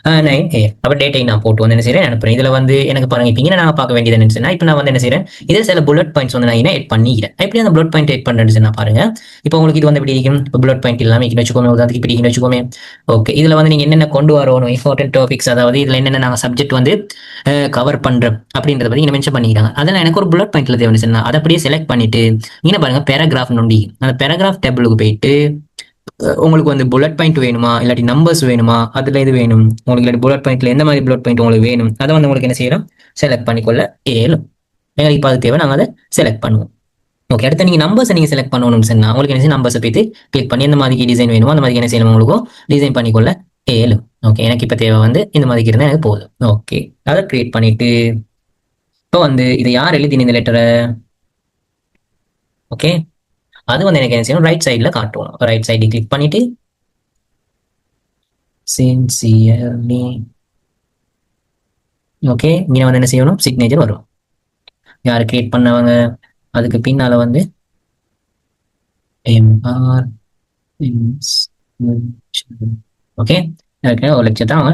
9 அப்போ டேட்டை நான் போட்டு வந்து என்ன செய்யறேன் அனுப்புறேன். இதுல வந்து எனக்கு பாருங்க இப்போ இங்கே நான் பார்க்க வேண்டியது என்ன, இப்போ நான் வந்து என்ன செய்யறேன், இதில் சில புல்லட் பாயிண்ட்ஸ் வந்து நான் எட் பண்ணிக்கிறேன். எப்படி அந்த புல்லட் பாயிண்ட் எட் பண்ணுறேன்னு நான் பாருங்க. இப்போ உங்களுக்கு இது வந்து எப்படி இருக்கும், இப்போ புல்லட் பாயிண்ட் இல்லாமல் இங்கே வச்சுக்கோமே, உதாரணத்துக்கு இப்படி இங்கே வச்சுக்கோமே. ஓகே, இதுல வந்து நீங்க என்னென்ன கொண்டு வரணும், இம்பார்ட்டன்ட் டாபிக்ஸ், அதாவது இதுல என்னென்ன நாங்கள் சப்ஜெக்ட் வந்து கவர் பண்றோம் அப்படின்றத பத்தி இங்கே மென்ஷன் பண்ணிக்கிறாங்க. அதெல்லாம் எனக்கு ஒரு புல்லட் பாயிண்ட்ல தேவை, அதை அப்படியே செலக்ட் பண்ணிட்டு இங்கே பாருங்க பேராகிராஃப் நோண்டி அந்த பேராகிராஃப் டேபிளுக்கு போயிட்டு உங்களுக்கு வந்து புல்லட் பாயிண்ட் வேணுமா இல்லாட்டி நம்பர்ஸ் வேணுமா, அதுல இது வேணும் உங்களுக்கு, இல்லாட்டி புல்லட் பாயிண்ட்ல எந்த மாதிரி புல்லட் பாயிண்ட் உங்களுக்கு வேணும் அதை வந்து உங்களுக்கு என்ன செய்யலாம், செலக்ட் பண்ணிக்கொள்ள இயலும். எங்களுக்கு இப்போ அது தேவை, நாங்கள் அதை செலக்ட் பண்ணுவோம். ஓகே, அடுத்து நீங்க நம்பர்ஸ் நீங்க செலக்ட் பண்ணணும்னு சொன்னா உங்களுக்கு என்ன செய்யும், நம்பர்ஸை போயிட்டு கிளிக் பண்ணி எந்த மாதிரி டிசைன் வேணுமோ அந்த மாதிரி என்ன செய்யணும், உங்களுக்கும் டிசைன் பண்ணிக்கொள்ள இயலும். ஓகே, எனக்கு இப்போ தேவை வந்து இந்த மாதிரி இருந்தால் எனக்கு போதும். ஓகே, அதை கிரியேட் பண்ணிட்டு இப்போ வந்து இதை யார் எழுதின இந்த லெட்டரை, ஓகே அது வந்து எனக்கு என்ன செய்யணும், ரைட் சைடில் காட்டணும். ரைட் சைடு கிளிக் பண்ணிட்டு சின்சியர்லி. ஓகே, இங்கே வந்து என்ன செய்யணும், சிக்னேச்சர் வரும், யார் கிரியேட் பண்ணவங்க, அதுக்கு பின்னால வந்து எம்ஆர். ஓகே, ஒரு லட்சத்தை அவங்க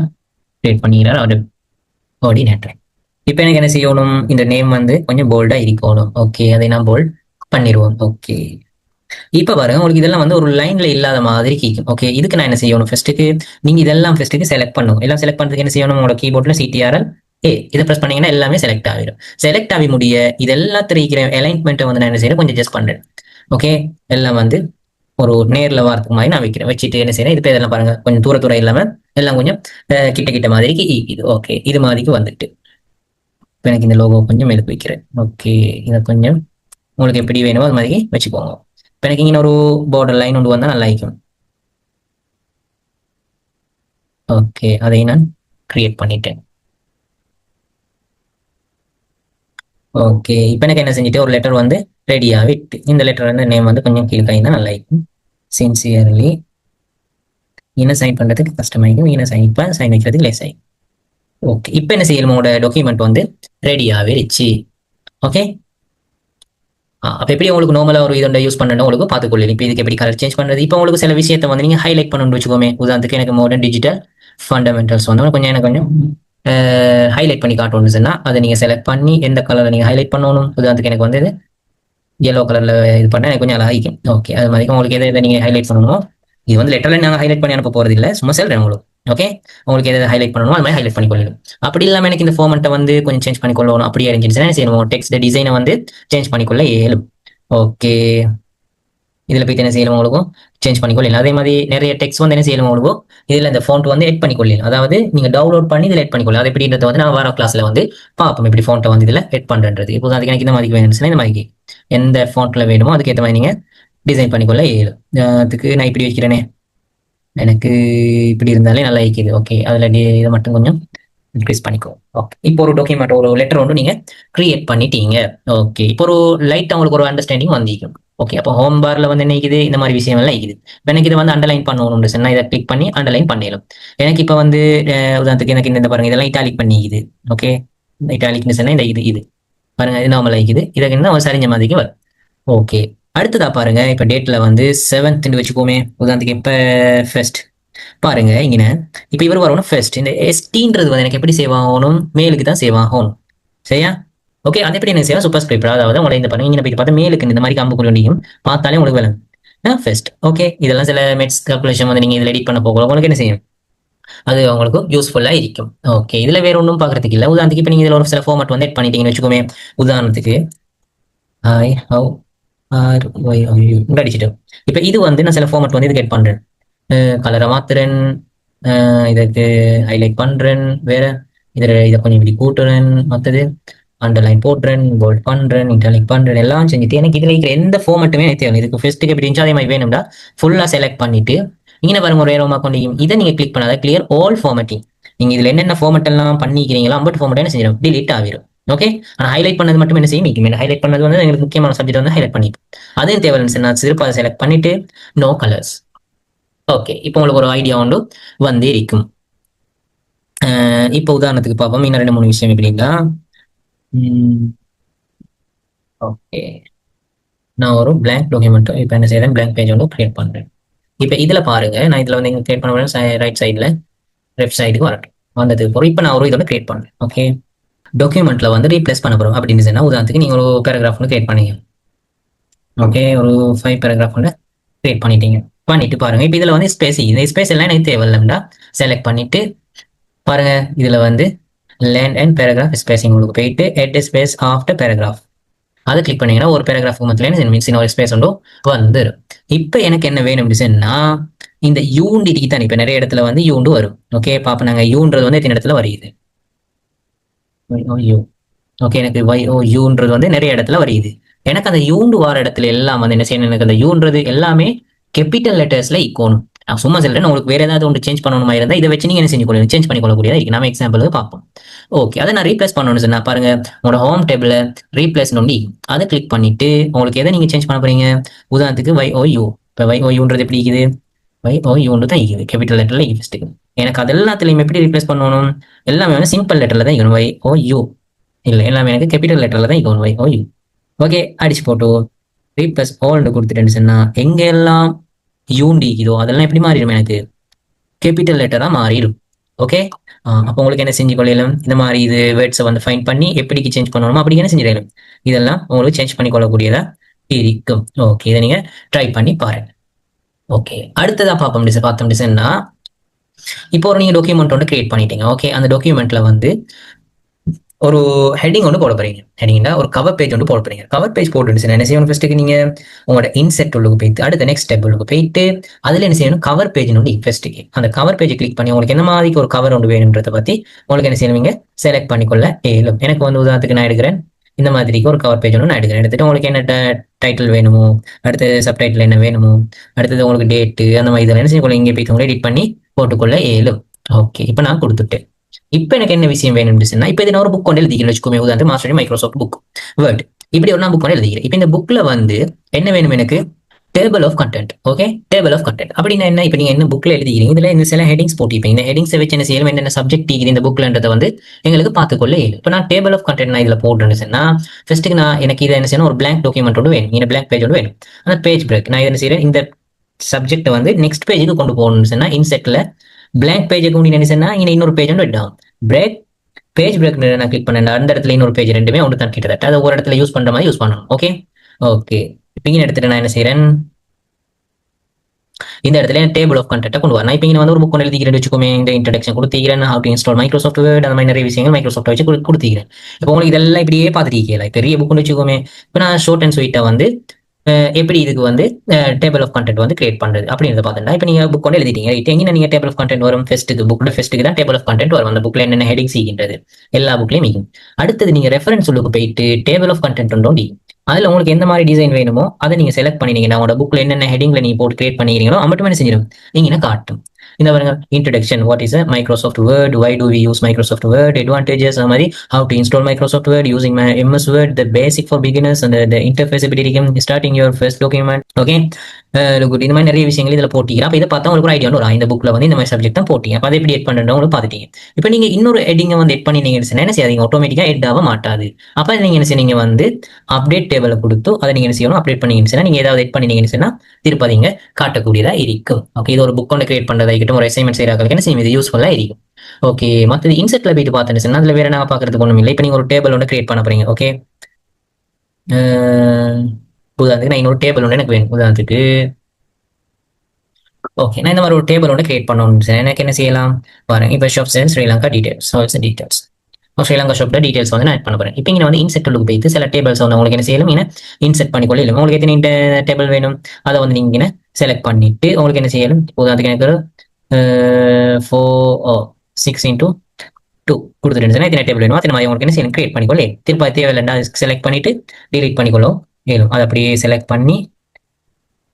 கிரியேட் பண்ணிக்கிறார் அவர் கோஆர்டினேட்டர். இப்போ எனக்கு என்ன செய்யணும், இந்த நேம் வந்து கொஞ்சம் போல்டா இருக்கணும். ஓகே, அதை நான் போல்ட் பண்ணிடுவோம். ஓகே, இப்ப பாருங்க உங்களுக்கு இதெல்லாம் வந்து ஒரு லைன்ல இல்லாத மாதிரி கேட்கும். ஓகே, இதுக்கு நான் என்ன செய்யணும், ஃபர்ஸ்ட்டுக்கு நீங்க இதெல்லாம் ஃபர்ஸ்ட்டுக்கு செலக்ட் பண்ணணும். எல்லாம் செலக்ட் பண்றதுக்கு என்ன செய்யணும், உங்களோட கீபோர்ட்ல CTRL இதை ப்ரெஸ் பண்ணீங்கன்னா எல்லாமே செலக்ட் ஆகிடும். செலக்ட் ஆகி முடிய இது எல்லாத்தையும் இருக்கிற அலைன்மெண்ட்டை வந்து நான் என்ன செய்யறேன், கொஞ்சம் ஜஸ்ட் பண்றேன். ஓகே, எல்லாம் வந்து ஒரு நேர்ல வாரத்துக்கு மாதிரி நான் வைக்கிறேன். வச்சுட்டு என்ன செய்யறேன், இது இதெல்லாம் பாருங்க கொஞ்சம் தூர இல்லாம எல்லாம் கொஞ்சம் கிட்ட கிட்ட மாதிரிக்கு இது. ஓகே, இது மாதிரிக்கு வந்துட்டு இப்போ எனக்கு இந்த லோகோ கொஞ்சம் எடுத்து வைக்கிறேன். ஓகே, இதை கொஞ்சம் உங்களுக்கு எப்படி வேணுமோ அது மாதிரி வச்சுக்கோங்க. இப்போ எனக்கு இங்கே ஒரு பார்டர் லைன் கொண்டு வந்தால் நல்லா இருக்கும். ஓகே, அதை நான் கிரியேட் பண்ணிட்டேன். ஓகே, இப்போ எனக்கு என்ன செஞ்சுட்டு ஒரு லெட்டர் வந்து ரெடியாக விட்டு, இந்த லெட்டர் வந்து நேம் வந்து கொஞ்சம் கீழே கைனா நல்லா இருக்கும். சின்சியர்லி என்ன சைன் பண்ணுறதுக்கு கஷ்டமாயிருக்கும், என்ன சைன் வைக்கிறதுக்கு லேஸ் ஆகும். ஓகே, இப்போ என்ன செய்யணும், உங்களோட டாக்குமெண்ட் வந்து ரெடியாகவே இருச்சு. ஓகே, அப்போ எப்படி உங்களுக்கு நார்மலாக ஒரு இதோட யூஸ் பண்ணணும் உங்களுக்கு பார்த்துக்கொள்ளு. இப்போ இதுக்கு எப்படி கலர் சேஞ்ச் பண்ணுறது, இப்போ உங்களுக்கு சில விஷயத்தை வந்து நீங்கள் ஹைலைட் பண்ணணும்னு வச்சுக்கோமே. உதாரணத்துக்கு எனக்கு மாடர்ன் டிஜிட்டல் ஃபண்டமெண்டல்ஸ் வந்து கொஞ்சம் எனக்கு கொஞ்சம் ஹைலைட் பண்ணி காட்டணும்னு சொன்னால் அதை நீங்கள் செலக்ட் பண்ணி எந்த கலரில் நீங்கள் ஹைலைட் பண்ணணும். உதாரணத்துக்கு எனக்கு வந்து இது yellow கலரில் இது பண்ணால் எனக்கு கொஞ்சம் அழகாகும். ஓகே, அது மாதிரி உங்களுக்கு எதை நீங்கள் ஹைலைட் பண்ணணுமோ, இது வந்து லெட்டரில் நாங்கள் ஹைலைட் பண்ணி அனுப்ப போகிறது இல்லை, சும்மா சொல்கிறேன் உங்களுக்கு. ஓகே, உங்களுக்கு எதை ஹைலைட் பண்ணணுமோ அது மாதிரி ஹைலைட் பண்ணி கொள்ளணும். அப்படி இல்லாமல் எனக்கு இந்த ஃபார்மெட்டை வந்து கொஞ்சம் சேஞ்ச் பண்ணி கொள்ளணும். அப்படியே இருந்துச்சுன்னா செய்யணும், டெக்ஸ்ட் டிசைனை வந்து சேஞ்ச் பண்ணிக்கொள்ள இயலும். ஓகே, இதில் போய்ட்டு என்ன செய்யணும், உங்களுக்கும் சேஞ்ச் பண்ணிக்கொள்ளலாம். அதே மாதிரி நிறைய டெக்ஸ்ட் வந்து என்ன செய்யலாம் உங்களுக்கு இதுல இந்த ஃபாண்ட் வந்து எட் பண்ணிக்கொள்ளலாம். அதாவது நீங்க டவுன்லோட் பண்ணி இதுல எட் பண்ணிக்கொள்ளலாம். அது எப்படின்றத வந்து நான் வர கிளாஸ்ல வந்து பார்ப்போம், இப்படி ஃபாண்ட்டை வந்து இதுல எட் பண்றது. இப்போ அதுக்கு எனக்கு இந்த மாதிரி வேணும்னா இந்த மாதிரி எந்த ஃபாண்ட்ல வேணுமோ அதுக்கேற்ற மாதிரி நீங்க டிசைன் பண்ணிக்கொள்ள இயலும். அதுக்கு நான் இப்படி வைக்கிறேனே, எனக்கு இப்படி இருந்தாலே நல்லா இருக்குது. ஓகே, அதுல இதை மட்டும் கொஞ்சம் இன்க்ரீஸ் பண்ணிக்கோ. ஓகே, இப்போ ஒரு டாக்குமெண்ட் ஒரு லெட்டர் ஒன்று நீங்க கிரியேட் பண்ணிட்டீங்க. ஓகே, இப்போ ஒரு லைட் உங்களுக்கு ஒரு அண்டர்ஸ்டாண்டிங் வந்திருக்கும். ஓகே, அப்போ ஹோம் பார்ல வந்து என்ன இருக்குது, இந்த மாதிரி விஷயம் எல்லாம் இருக்குது. இப்போ எனக்கு இதை வந்து அண்டர்லைன் பண்ணணும்னு சொன்னா இதை கிளிக் பண்ணி அண்டர்லைன் பண்ணிடலாம். எனக்கு இப்போ வந்து உதாரணத்துக்கு எனக்கு இந்த பாருங்க இதெல்லாம் இட்டாலிக் பண்ணிக்குது. ஓகே, இட்டாலிக்னு சொன்னா இந்த இது பாருங்க, இது நார்மல் ஆகிக்குது. இதுக்கு என்ன சரிஞ்ச மாதிரிக்கு வரும். ஓகே, அடுத்ததா பாருங்க, இப்ப டேட்ல வந்து 7th வச்சுக்கோமே. உதாரணத்துக்கு இப்ப ஃபர்ஸ்ட் பாருங்க இங்க. இப்ப இவர் வரணும் ஃபர்ஸ்ட். இந்த எஸ்டின்றது வந்து எனக்கு எப்படி சேவ் ஆகணும், மேலுக்கு தான் சேவ் ஆகணும். சரியா? ஓகே, அது எப்படி எனக்கு சேவ் சூப்பர் ஸ்கிரிப்ட். அதாவது உங்களை இந்த பாருங்க, இங்க போய் பார்த்தா மேலுக்கு இந்த மாதிரி காம்பு கொண்டியும் பார்த்தாலே உங்களுக்கு வேலை ஃபர்ஸ்ட். ஓகே, இதெல்லாம் சில மெட்ஸ் கால்குலேஷன் வந்து நீங்க இதுல எடிட் பண்ண போகல, உங்களுக்கு என்ன செய்யும், அது உங்களுக்கு யூஸ்ஃபுல்லா இருக்கும். ஓகே, இதுல வேற ஒன்றும் பாக்குறதுக்கு இல்ல. உதாரணத்துக்கு இப்ப நீங்க இதுல ஒரு சில ஃபார்மட் வந்து எட் பண்ணிட்டீங்கன்னு வச்சுக்கோமே. உதாரணத்துக்கு ஐ ஹவ் அடிச்சுட்டு இப்ப இது வந்து நான் சில ஃபார்மட் வந்து இது கெட் பண்றேன். கலரை மாத்துறேன், இதுக்கு ஹைலைட் பண்றேன், வேற இதை கொஞ்சம் இப்படி கூட்டுறேன், மற்றது அண்டர்லைன் போடுறேன், போல்ட் பண்றேன், இன்டர்லைக் பண்றேன், எல்லாம் செஞ்சுட்டு எனக்கு இதுல இருக்கிற எந்த ஃபார்மட்டுமே எனக்கு தேவை. இதுக்கு ஃபர்ஸ்ட்டுக்கு எப்படி இருந்துச்சு அதே மாதிரி வேணும்டா ஃபுல்லா செலக்ட் பண்ணிட்டு இங்கே பாருங்க ஒரு ஏரோமா கொண்டு இதை நீங்க கிளிக் பண்ணாத கிளியர் ஆல் ஃபார்மட்டிங். நீங்க இதுல என்னென்ன ஃபார்மட் எல்லாம் பண்ணிக்கிறீங்களோ அம்பட் ஃபார்மட் என்ன செஞ்சிடும், டிலீட் ஆகிரும். ஓகே, ஆனா ஹைலைட் பண்ணது மட்டும் என்ன செய்யும், மீக்கும். ஹைலைட் பண்ணது வந்து எங்களுக்கு முக்கியமான சப்ஜெக்ட் வந்து ஹைலைட் பண்ணிப்போம். அதுவும் தேவையில்லை, நான் சிறப்பாக செலக்ட் பண்ணிட்டு நோ கலர்ஸ். ஓகே, இப்போ உங்களுக்கு ஒரு ஐடியா உண்டு வந்து இருக்கும். இப்போ உதாரணத்துக்கு பார்ப்போம், இன்னும் 2-3 விஷயம் எப்படின்னா. ஓகே, நான் ஒரு பிளாங்க் டாக்குமெண்ட் இப்போ என்ன செய்யறேன், பிளாங்க் பேஜ் வந்து கிரியேட் பண்றேன். இப்போ இதுல பாருங்க, நான் இதுல வந்து கிரியேட் பண்ண போறேன் ரைட் சைட்ல லெஃப்ட் சைடுக்கு வரட்டும். வந்தது போறோம். இப்போ நான் ஒரு இதோட கிரியேட் பண்றேன். ஓகே, டாக்குமெண்ட்ல வந்து ரீப்ளேஸ் பண்ண போறோம் அப்படின்னு சொன்னா உதாரணத்துக்கு நீங்க ஒரு பேராகிராஃப் வந்து கிரியேட் பண்ணீங்க. ஓகே, ஒரு 5 பேராகிராஃப் வந்து கிரியேட் பண்ணிட்டீங்க. பண்ணிட்டு பாருங்க, இப்போ இதுல வந்து ஸ்பேஸ், இந்த ஸ்பேஸ் எல்லாம் எனக்கு தேவையில்லைண்டா செலக்ட் பண்ணிட்டு பாருங்க, இதுல வந்து லேண்ட் அண்ட் பேராகிராஃப் ஸ்பேசிங் உங்களுக்கு போயிட்டு எட் ஸ்பேஸ் ஆஃப்டர் பேராகிராஃப் அதை கிளிக் பண்ணீங்கன்னா ஒரு பேராகிராஃப் மத்தியில மீன்ஸ் ஒரு ஸ்பேஸ் உண்டோ வந்துடும். இப்போ எனக்கு என்ன வேணும் டிசைன்னா இந்த யூண்டிக்கு தான். இப்போ நிறைய இடத்துல வந்து யூண்டு வரும். ஓகே, பாப்ப நாங்க யூன்றது வந்து எத்தனை இடத்துல வருது. ஓகே, எனக்கு யூன்றது வந்து நிறைய இடத்துல வருது. எனக்கு அந்த யூண்டு வார இடத்துல எல்லாம் வந்து என்ன செய்யணும், எனக்கு அந்த யூன்றது எல்லாமே கேபிட்டல் லெட்டர்ஸ்ல இக்கோணும். நான் சும்மா சொல்றேன், உங்களுக்கு வேற ஏதாவது ஒன்று சேஞ்ச் பண்ணணுமா இருந்தா இதை வச்சு நீங்க என்ன செஞ்சு சேஞ்ச் பண்ணிக்கொள்ளக்கூடியதா இருக்கு. நம்ம எக்ஸாம்பிள் பார்ப்போம். ஓகே, அதை நான் ரீப்ளேஸ் பண்ணணும்னு சொன்னா பாருங்க, உங்களோட ஹோம் டேபிள் ரீப்ளேஸ் நோண்டி அதை கிளிக் பண்ணிட்டு உங்களுக்கு எதை நீங்க சேஞ்ச் பண்ண போறீங்க. உதாரணத்துக்கு YOU. இப்போ YOUன்றது எப்படி இருக்குது, YOUன்றது தான் இருக்குது கேபிட்டல் லெட்டர்ல ஃபர்ஸ்ட். எனக்கு அது எல்லாத்துலயும் எப்படி ரீப்ளேஸ் பண்ணணும், எல்லாமே வந்து சிம்பிள் லெட்டர்ல தான் இருக்கணும். YOU இல்லை, எல்லாமே எனக்கு கேபிட்டல் லெட்டர்ல தான் இருக்கணும். YOU. ஓகே, அடிச்சு போட்டு ரீப்ளேஸ் ஆல்னு கொடுத்துட்டேன்னு சொன்னா எங்க எல்லாம் யூண்டிக்குதோ அதெல்லாம் எப்படி மாறிடும், எனக்கு கேபிட்டல் லெட்டரா மாறிடும். ஓகே, அப்போ உங்களுக்கு என்ன செஞ்சு கொள்ளலாம், இந்த மாதிரி இது வேர்ட்ஸை வந்து ஃபைன் பண்ணி எப்படிக்கு சேஞ்ச் பண்ணணுமோ அப்படி என்ன செஞ்சிடலாம், இதெல்லாம் உங்களுக்கு சேஞ்ச் பண்ணி கொள்ளக்கூடியதா இருக்கும். ஓகே, இதை நீங்க ட்ரை பண்ணி பாருங்க. ஓகே, அடுத்ததா பார்த்தோம் டிசைன்னா, இப்போ ஒரு நீங்க டாக்குமெண்ட் ஒன்று கிரியேட் பண்ணிட்டீங்க. ஓகே, அந்த டாக்குமெண்ட்ல வந்து ஒரு ஹெட்டிங் ஒன்று போட போறீங்க. ஹெட்டிங்னா ஒரு கவர் பேஜ் ஒன்று போட போறீங்க. கவர் பேஜ் போட்டு என்ன செய்யணும், ஃபர்ஸ்ட்டுக்கு நீங்க உங்களோட இன்செட் உள்ளுக்கு போயிட்டு அடுத்த நெக்ஸ்ட் ஸ்டெப் உள்ளுக்கு போயிட்டு அதுல என்ன செய்யணும், கவர் பேஜ் ஒன்று ஃபர்ஸ்ட்டுக்கு அந்த கவர் பேஜை கிளிக் பண்ணி உங்களுக்கு என்ன மாதிரி ஒரு கவர் ஒன்று வேணும்ன்றதை பத்தி உங்களுக்கு என்ன செய்யணும், செலக்ட் பண்ணிக்கொள்ள இயலும். எனக்கு வந்து உதாரணத்துக்கு நான் எடுக்கிறேன் இந்த மாதிரிக்கு ஒரு கவர் பேஜ் ஒன்று நான் எடுக்கிறேன். எடுத்துட்டு உங்களுக்கு என்ன டைட்டில் வேணுமோ, அடுத்தது சப்டைட்டில் என்ன வேணுமோ, அடுத்தது உங்களுக்கு டேட்டு அந்த மாதிரி இதெல்லாம் என்ன செய்யணும், இங்கே போய் எடிட் பண்ணி போட்டுக்கொள்ள இயலும். ஓகே, இப்போ நான் கொடுத்துட்டேன். இப்போ எனக்கு என்ன விஷயம் வேணும்னு சொன்னா, இப்போ நான் ஒரு புக் கொண்டு எழுதிக்கிறேன் வச்சுக்கோமே. உதாரணத்துக்கு மாஸ்டர் மைக்ரோசாஃப்ட் புக் வேர்ட் இப்படி ஒரு நான் புக் கொண்டு எழுதிக்கிறேன். இப்போ இந்த புக்ல வந்து என்ன வேணும், எனக்கு table of content. Okay, table of content அப்படின்னா என்ன, இப்போ நீங்க என்ன புக்ல எழுதிக்கிறீங்க, இதுல இந்த சில ஹெடிங்ஸ் போட்டிருப்பீங்க. இந்த ஹெடிங்ஸை வச்சு என்ன செய்யணும், என்னென்ன சப்ஜெக்ட் இருக்குது இந்த புக்லன்றதை வந்து எங்களுக்கு பார்த்துக்கொள்ள இயலும். இப்போ நான் டேபிள் ஆஃப் கண்டென்ட் நான் இதுல போடுறேன்னு சொன்னா ஃபர்ஸ்ட்டுக்கு நான் எனக்கு இதை என்ன செய்யணும், ஒரு பிளாங்க் டாக்குமெண்ட் ஒன்று வேணும், இந்த பிளாங்க் பேஜ் ஒன்று வேணும். அந்த பேஜ் பிரேக் நான் என்ன செய்யறேன், இந்த சப்ஜெக்ட் வந்து நெக்ஸ்ட் பேஜுக்கு கொண்டு போகணும்னு சொன்னா இன்செட்ல பிளாங்க் பேஜுக்கு முன்னாடி என்ன சொன்னா இங்க இன்னொரு பேஜ் ஒன்று விட்டான். பிரேக் பேஜ் பிரேக் நான் கிளிக் பண்ணேன். அந்த இடத்துல இன்னொரு பேஜ் ரெண்டுமே ஒன்று தான் கிட்டத்தட்ட அதை ஒரு இடத்துல யூஸ் பண்ற மாதிரி யூஸ் பண்ணணும். ஓகே ஓகே, இப்போ இங்கே எடுத்துட்டு நான் என்ன செய்யறேன், இந்த இடத்துல டேபிள் ஆஃப் கண்டென்ட் கொண்டு வரேன். இப்போ இங்கே வந்து ஒரு புக் ஒன்று எழுதிக்கிறேன் வச்சுக்கோமே. இந்த இன்ட்ரடக்ஷன் கொடுத்துக்கிறேன், how to install Microsoft Word, அந்த மாதிரி நிறைய விஷயங்கள் மைக்ரோசாஃப்ட் வச்சு கொடுத்துக்கிறேன். இப்போ உங்களுக்கு இதெல்லாம் இப்படியே பார்த்துருக்கீங்களா, பெரிய புக் வச்சுக்கோமே. இப்போ நான் ஷார்ட் அண்ட் ஸ்வீட்டா வந்து எப்படி இதுக்கு வந்து டேபிள் ஆஃப் கண்டென்ட் வந்து கிரியேட் பண்றது அப்படின்றத பார்த்தோம்னா இப்போ நீங்க புக் கொண்டு எழுதிட்டீங்க எங்கே நீங்க டேபிள் ஆஃப் கண்டென்ட் வரும் ஃபெஸ்ட்டுக்கு தான் டேபிள் ஆஃப் கண்டென்ட் வரும் அந்த புக்ல என்னென்ன ஹெடிங் செய்கின்றது எல்லா புக்லயும் இருக்கும். அடுத்தது நீங்க ரெஃபரன்ஸ் உள்ளுக்கு போயிட்டு டேபிள் ஆஃப் கண்டென்ட் உண்டோண்டி அதுல உங்களுக்கு எந்த மாதிரி டிசைன் வேணுமோ அதை நீங்க செலக்ட் பண்ணினீங்கன்னா உங்களோட புக்ல என்னென்ன ஹெடிங்ல நீங்க போட்டு கிரியேட் பண்ணிக்கிறீங்களோ மட்டுமே என்ன செஞ்சிடும் நீங்க காட்டும். இந்த பாருங்க introduction what is Microsoft Word why do we use Microsoft Word advantages அது மாதிரி how to install Microsoft Word using MS Word the basic for beginners அந்த இன்டர்ஃபேஸ் எப்படி இருக்கும் starting your first document okay இந்த மாதிரி நிறைய விஷயங்கள் இதில் போட்டீங்க. அப்போ இதை பார்த்தா உங்களுக்கு ஒரு ஐடியா வரும் இந்த புக்ல வந்து இந்த மாதிரி சப்ஜெக்ட் தான் போட்டீங்க. அப்போ அதை எப்படி எட் பண்ணுறது உங்களுக்கு பார்த்துட்டீங்க. இப்போ நீங்க இன்னொரு ஹெட்டிங்கை வந்து எட் பண்ணினீங்கன்னு என்ன செய்யாதீங்க ஆட்டோமேட்டிக்காக எட் ஆக மாட்டாது. அப்போ நீங்க என்ன செய்ய வந்து அப்டேட் டேபிளை கொடுத்து அதை நீங்க என்ன செய்யணும் அப்டேட் பண்ணீங்கன்னு நீங்க ஏதாவது எட் பண்ணினீங்கன்னு சொன்னா திருப்ப நீங்க காட்டக்கூடியதா இருக்கும். ஓகே இது ஒரு புக் ஒன்று கிரியேட் பண்றதா இருக்கட்டும் ஒரு அசைன்மெண்ட் செய்யறாங்க என்ன செய்யும் இது யூஸ்ஃபுல்லா இருக்கும். ஓகே மற்றது இன்செர்ட்ல போயிட்டு பார்த்தேன்னு அதுல வேற நாங்க பாக்குறதுக்கு ஒண்ணும் இல்லை. இப்போ நீங்க ஒரு டேபிள் ஒன்று கிரியேட் பண்ண போறீங்க. ஓகே உதாரணத்துக்கு நான் இன்னொரு டேபிள் ஒன்று எனக்கு வேணும். உதாரணத்துக்கு ஓகே நான் இந்த மாதிரி ஒரு டேபிள் ஒன்று கிரியேட் பண்ணணும் எனக்கு என்ன செய்யலாம் பாருங்க இப்போ shop sales Sri Lanka details Sri Lanka ஷாப்ல டீடைல்ஸ் வந்து நான் ஆட் பண்ண போறேன். இப்போ இங்க வந்து இன்செர்ட் உள்ளுக்கு போயிட்டு சில டேபிள்ஸ் வந்து உங்களுக்கு என்ன செய்யலாம் இங்கே இன்செர்ட் பண்ணிக்கொள்ள இல்லை உங்களுக்கு எத்தனை டேபிள் வேணும் அதை வந்து நீங்க செலக்ட் பண்ணிட்டு உங்களுக்கு என்ன செய்யலாம் உதாரணத்துக்கு எனக்கு 6x2 கொடுத்துட்டு எத்தனை டேபிள் வேணும் அத்தனை மாதிரி உங்களுக்கு என்ன செய்யணும் கிரியேட் பண்ணிக்கொள்ள திருப்பி தேவையில்லைன்னா செலக்ட் பண்ணிட்டு டிலீட் பண்ணிக்கொள்ளும் ஏழும் அதை அப்படியே செலக்ட் பண்ணி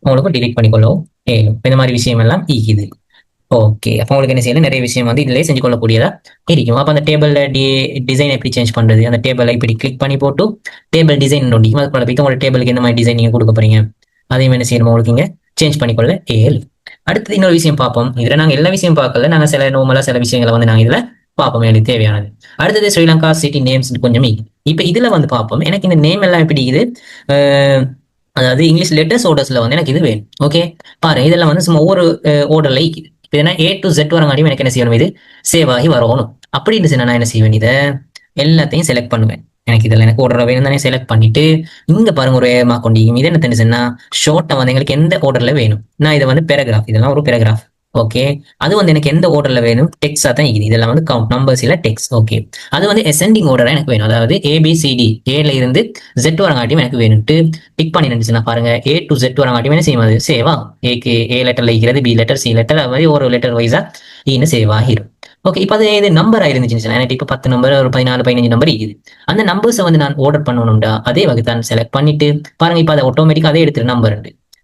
உங்களுக்கு டிலீட் பண்ணிக்கொள்ளும் ஏழும் இந்த மாதிரி விஷயம் எல்லாம் ஈக்குது. ஓகே அப்போ உங்களுக்கு என்ன செய்யணும் நிறைய விஷயம் வந்து இதுலேயே செஞ்சு கொள்ளக்கூடியதா இருக்கும். அப்போ அந்த டேபிள்ல டிசைன் எப்படி சேஞ்ச் பண்றது அந்த டேபிளை இப்படி கிளிக் பண்ணி போட்டு டேபிள் டிசைன் நோண்டிக்கும் அதுக்குள்ள போய்த்து உங்களோட டேபிளுக்கு எந்த மாதிரி டிசைன் நீங்க கொடுக்க போறீங்க அதையும் என்ன செய்யணும் உங்களுக்கு இங்க சேஞ்ச் பண்ணிக்கொள்ள ஏழு. அடுத்தது இன்னொரு விஷயம் பார்ப்போம். இதுல நாங்க எல்லா விஷயம் பார்க்கல நாங்க சில நார்மலா சில விஷயங்களை வந்து நாங்க இதுல பார்ப்போம் எனக்கு தேவையானது. அடுத்தது ஸ்ரீலங்கா சிட்டி நேம்ஸ் கொஞ்சம் இப்ப இதுல வந்து பார்ப்போம் எனக்கு இந்த நேம் எல்லாம் எப்படி இது அதாவது இங்கிலீஷ் லெட்டர்ஸ் ஆர்டர்ஸ்ல வந்து எனக்கு இது வேணும். ஓகே பாருங்க இதெல்லாம் வந்து சும்மா ஒவ்வொரு ஆர்டர்ல இருக்குது. இப்போ ஏன்னா A to Z வரங்காட்டியும் எனக்கு என்ன செய்யணும் இது சேவ் ஆகி வரணும். அப்படி இருந்துச்சு நான் என்ன செய்வேன் இதை எல்லாத்தையும் செலக்ட் பண்ணுவேன். எனக்கு இதில் எனக்கு ஆர்டர் வேணும் தானே செலக்ட் பண்ணிட்டு இங்க பாருங்க ஒரு கொண்டியும் இது என்ன தெரிஞ்சுன்னா ஷார்ட்டை வந்து எங்களுக்கு எந்த ஆர்டர்ல வேணும் நான் இதை வந்து பேராகிராஃப் இதெல்லாம் ஒரு பேராகிராஃப் ஓகே அது வந்து எனக்கு எந்த ஆர்டர்ல வேணும் டெக்ஸ்டா தான் இது இதெல்லாம் வந்து கவுண்ட் நம்பர்ஸ் இல்ல டெக்ஸ்ட். ஓகே அது வந்து அசெண்டிங் ஆர்டரா எனக்கு வேணும் அதாவது ABCD ஏல இருந்து Z வரங்காட்டியும் எனக்கு வேணும்ட்டு டிக் பண்ணி நினைச்சுன்னா பாருங்க A to Z வரங்காட்டியும் என்ன செய்யும் அது சேவா ஏக்கு A லெட்டர்ல இருக்கிறது B லெட்டர் C லெட்டர் அது மாதிரி ஒரு லெட்டர் வைஸா இன்னும் சேவ் ஆகிரும். ஓகே இப்போ அது இது நம்பர் ஆயிருந்துச்சுன்னா எனக்கு இப்போ 10 நம்பர் ஒரு 14-15 நம்பர் இருக்குது அந்த நம்பர்ஸை வந்து நான் ஆர்டர் பண்ணணும்டா அதே வகை தான் செலக்ட் பண்ணிட்டு பாருங்க இப்போ அதை ஆட்டோமேட்டிக்கா அதே எடுத்துரு நம்பர்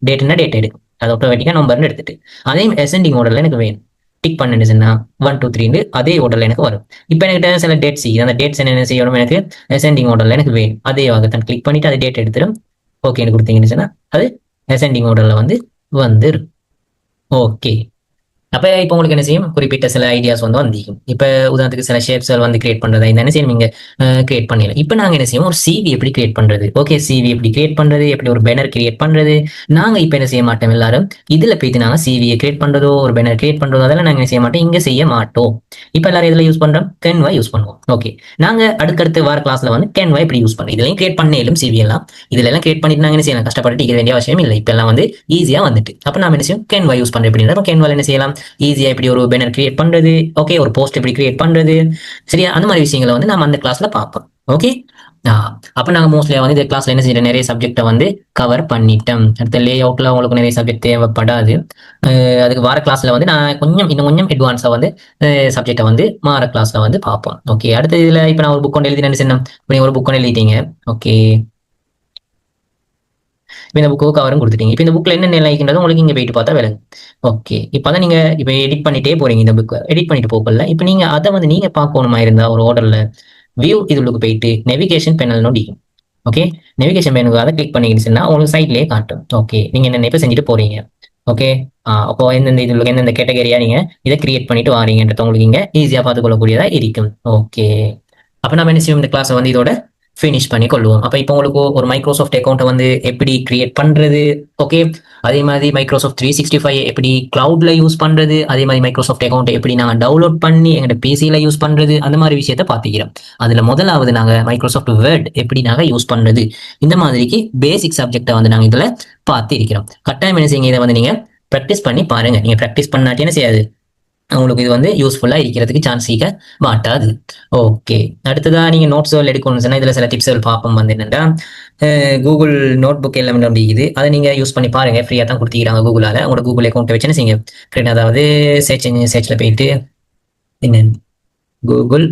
டேட்னா டேட் எடுக்கும் அது ஆட்டோமேட்டிக்கா நம்பர்னு எடுத்துட்டு அதே அசெண்டிங் ஆர்டர்ல எனக்கு வேணும் டிக் பண்ணிச்சுன்னா 1 2 3 அதே ஆர்டர்ல எனக்கு வரும். இப்போ எனக்கு சில டேட்ஸ் அந்த டேட்ஸ் என்ன செய்யணும் எனக்கு அசெண்டிங் ஆர்டர்ல எனக்கு வேணும் அதே தான் கிளிக் பண்ணிட்டு அதே டேட் எடுத்துடும் ஓகேன்னு கொடுத்தீங்கன்னு அது அசெண்டிங் ஆர்டர்ல வந்து வந்துடும். ஓகே அப்ப இப்போ உங்களுக்கு என்ன செய்யும் குறிப்பிட்ட சில ஐடியாஸ் வந்து வந்திருக்கும். இப்போ உதாரணத்துக்கு சில ஷேப்ஸ் வந்து கிரியேட் பண்றதா இந்த என்ன செய்யும் நீங்க கிரியேட் பண்ணல. இப்போ நாங்க என்ன செய்வோம் ஒரு சிவி எப்படி கிரியேட் பண்றது ஓகே சிவி எப்படி கிரியேட் பண்றது எப்படி ஒரு பேனர் கிரியேட் பண்றது நாங்க இப்போ என்ன செய்ய மாட்டோம் எல்லாரும் இதுல போயிட்டு நாங்க சிவியை கிரியேட் பண்றதோ ஒரு பேனர் கிரியேட் பண்றதோ அதெல்லாம் நாங்க என்ன செய்ய மாட்டோம் இங்க செய்ய மாட்டோம். இப்போ எல்லாரும் இதுல யூஸ் பண்றோம் Canva யூஸ் பண்ணுவோம். ஓகே நாங்க அடுத்தடுத்து வார கிளாஸ்ல வந்து Canva எப்படி யூஸ் பண்ணோம் இதுலயும் கிரியேட் பண்ணேலும் சிவி எல்லாம் இதுல எல்லாம் கிரியேட் பண்ணிட்டு நாங்க என்ன செய்யலாம் கஷ்டப்பட்டு இருக்க வேண்டிய அவசியம் இல்லை. இப்போ எல்லாம் வந்து ஈஸியா வந்துட்டு அப்ப நாம என்ன செய்யும் Canva யூஸ் பண்றோம் அப்படின்னா Canva என்ன செய்யலாம் ஈஸியா எப்படி ஒரு பேனர் கிரியேட் பண்றது ஓகே ஒரு போஸ்ட் எப்படி கிரியேட் பண்றது சரியா அந்த மாதிரி விஷயங்களை வந்து நம்ம அந்த கிளாஸ்ல பார்ப்போம். ஓகே அப்ப நாங்க மோஸ்ட்லியா வந்து இந்த கிளாஸ்ல என்ன செய்யற நிறைய சப்ஜெக்டை வந்து கவர் பண்ணிட்டோம். அடுத்த லே அவுட்ல உங்களுக்கு நிறைய சப்ஜெக்ட் தேவைப்படாது. அதுக்கு வார கிளாஸ்ல வந்து நான் இன்னும் கொஞ்சம் அட்வான்ஸா வந்து சப்ஜெக்டை வந்து வார கிளாஸ்ல வந்து பார்ப்போம். ஓகே அடுத்த இதுல இப்ப நான் ஒரு புக் ஒன்று எழுதி சொன்னேன் இப்ப நீங்க ஒரு புக் ஒன்று எழுதிட்டீங்க. ஓகே இப்போ இந்த புக்கு கவரும் கொடுத்துட்டீங்க. இப்போ இந்த புக்ல என்ன நிலைக்கின்றது உங்களுக்கு இங்க போயிட்டு பார்த்தா விளங்கும். ஓகே இப்பதான் நீங்க இப்போ எடிட் பண்ணிட்டே போறீங்க இந்த புக் எடிட் பண்ணிட்டு போகல இப்போ நீங்க அதை வந்து நீங்க பார்க்கணுமா இருந்தா ஒரு ஆர்டர்ல வியூ இதுக்கு போயிட்டு நேவிகேஷன் பேனல் நோடிக்கும். ஓகே நேவிகேஷன் பேனலுக்கு அதை கிளிக் பண்ணிக்கிச்சுன்னா உங்களுக்கு சைட்லயே காட்டும். ஓகே நீங்க என்ன இப்போ செஞ்சுட்டு போறீங்க. ஓகே அப்போ எந்தெந்த இதுல எந்தெந்த கேட்டகரியா நீங்க இதை கிரியேட் பண்ணிட்டு வாரீங்கன்றது உங்களுக்கு இங்க ஈஸியா பார்த்துக்கொள்ளக்கூடியதா இருக்கும். ஓகே அப்ப நம்ம என்ன செய்வோம் இந்த கிளாஸ் வந்து இதோட ஃபினிஷ் பண்ணி கொள்வோம். அப்ப இப்போ உங்களுக்கு ஒரு மைக்ரோசாஃப்ட் அக்கௌண்ட்டை வந்து எப்படி கிரியேட் பண்றது ஓகே அதே மாதிரி மைக்ரோசாஃப்ட் 365 எப்படி கிளவுட்ல யூஸ் பண்றது அதே மாதிரி மைக்ரோசாஃப்ட் அக்கௌண்ட் எப்படி நாங்க டவுன்லோட் பண்ணி எங்க பிசில யூஸ் பண்றது அந்த மாதிரி விஷயத்த பாத்துக்கிறோம். அதுல முதலாவது நாங்க மைக்ரோசாஃப்ட் வேர்ட் எப்படி நாங்க யூஸ் பண்றது இந்த மாதிரிக்கு பேசிக் சப்ஜெக்டை வந்து நாங்க இதுல பார்த்து இருக்கிறோம். கட்டாயம் என்ன செய்யுங்க இதை வந்து நீங்க ப்ராக்டிஸ் பண்ணி பாருங்க. நீங்க ப்ராக்டிஸ் பண்ணாட்டி என்ன செய்யாது உங்களுக்கு இது வந்து யூஸ்ஃபுல்லா இருக்கிறதுக்கு சான்ஸ் இருக்க மாட்டாது. ஓகே. அடுத்ததா நீங்க நோட்ஸ்கள் எடுக்கணும்னு சொன்னா இதுல சில டிப்ஸ்கள் பார்ப்போம் வந்து என்னன்னா கூகுள் நோட் புக் எல்லாமே இருக்குது. அதை நீங்க யூஸ் பண்ணி பாருங்க. ஃப்ரீயா தான் கொடுத்திருக்காங்க கூகுளால. உங்களோட கூகுள் அக்கௌண்ட் வச்சு என்ன செய்யுங்க, அதாவது சர்ச்ல போயிட்டு என்ன Google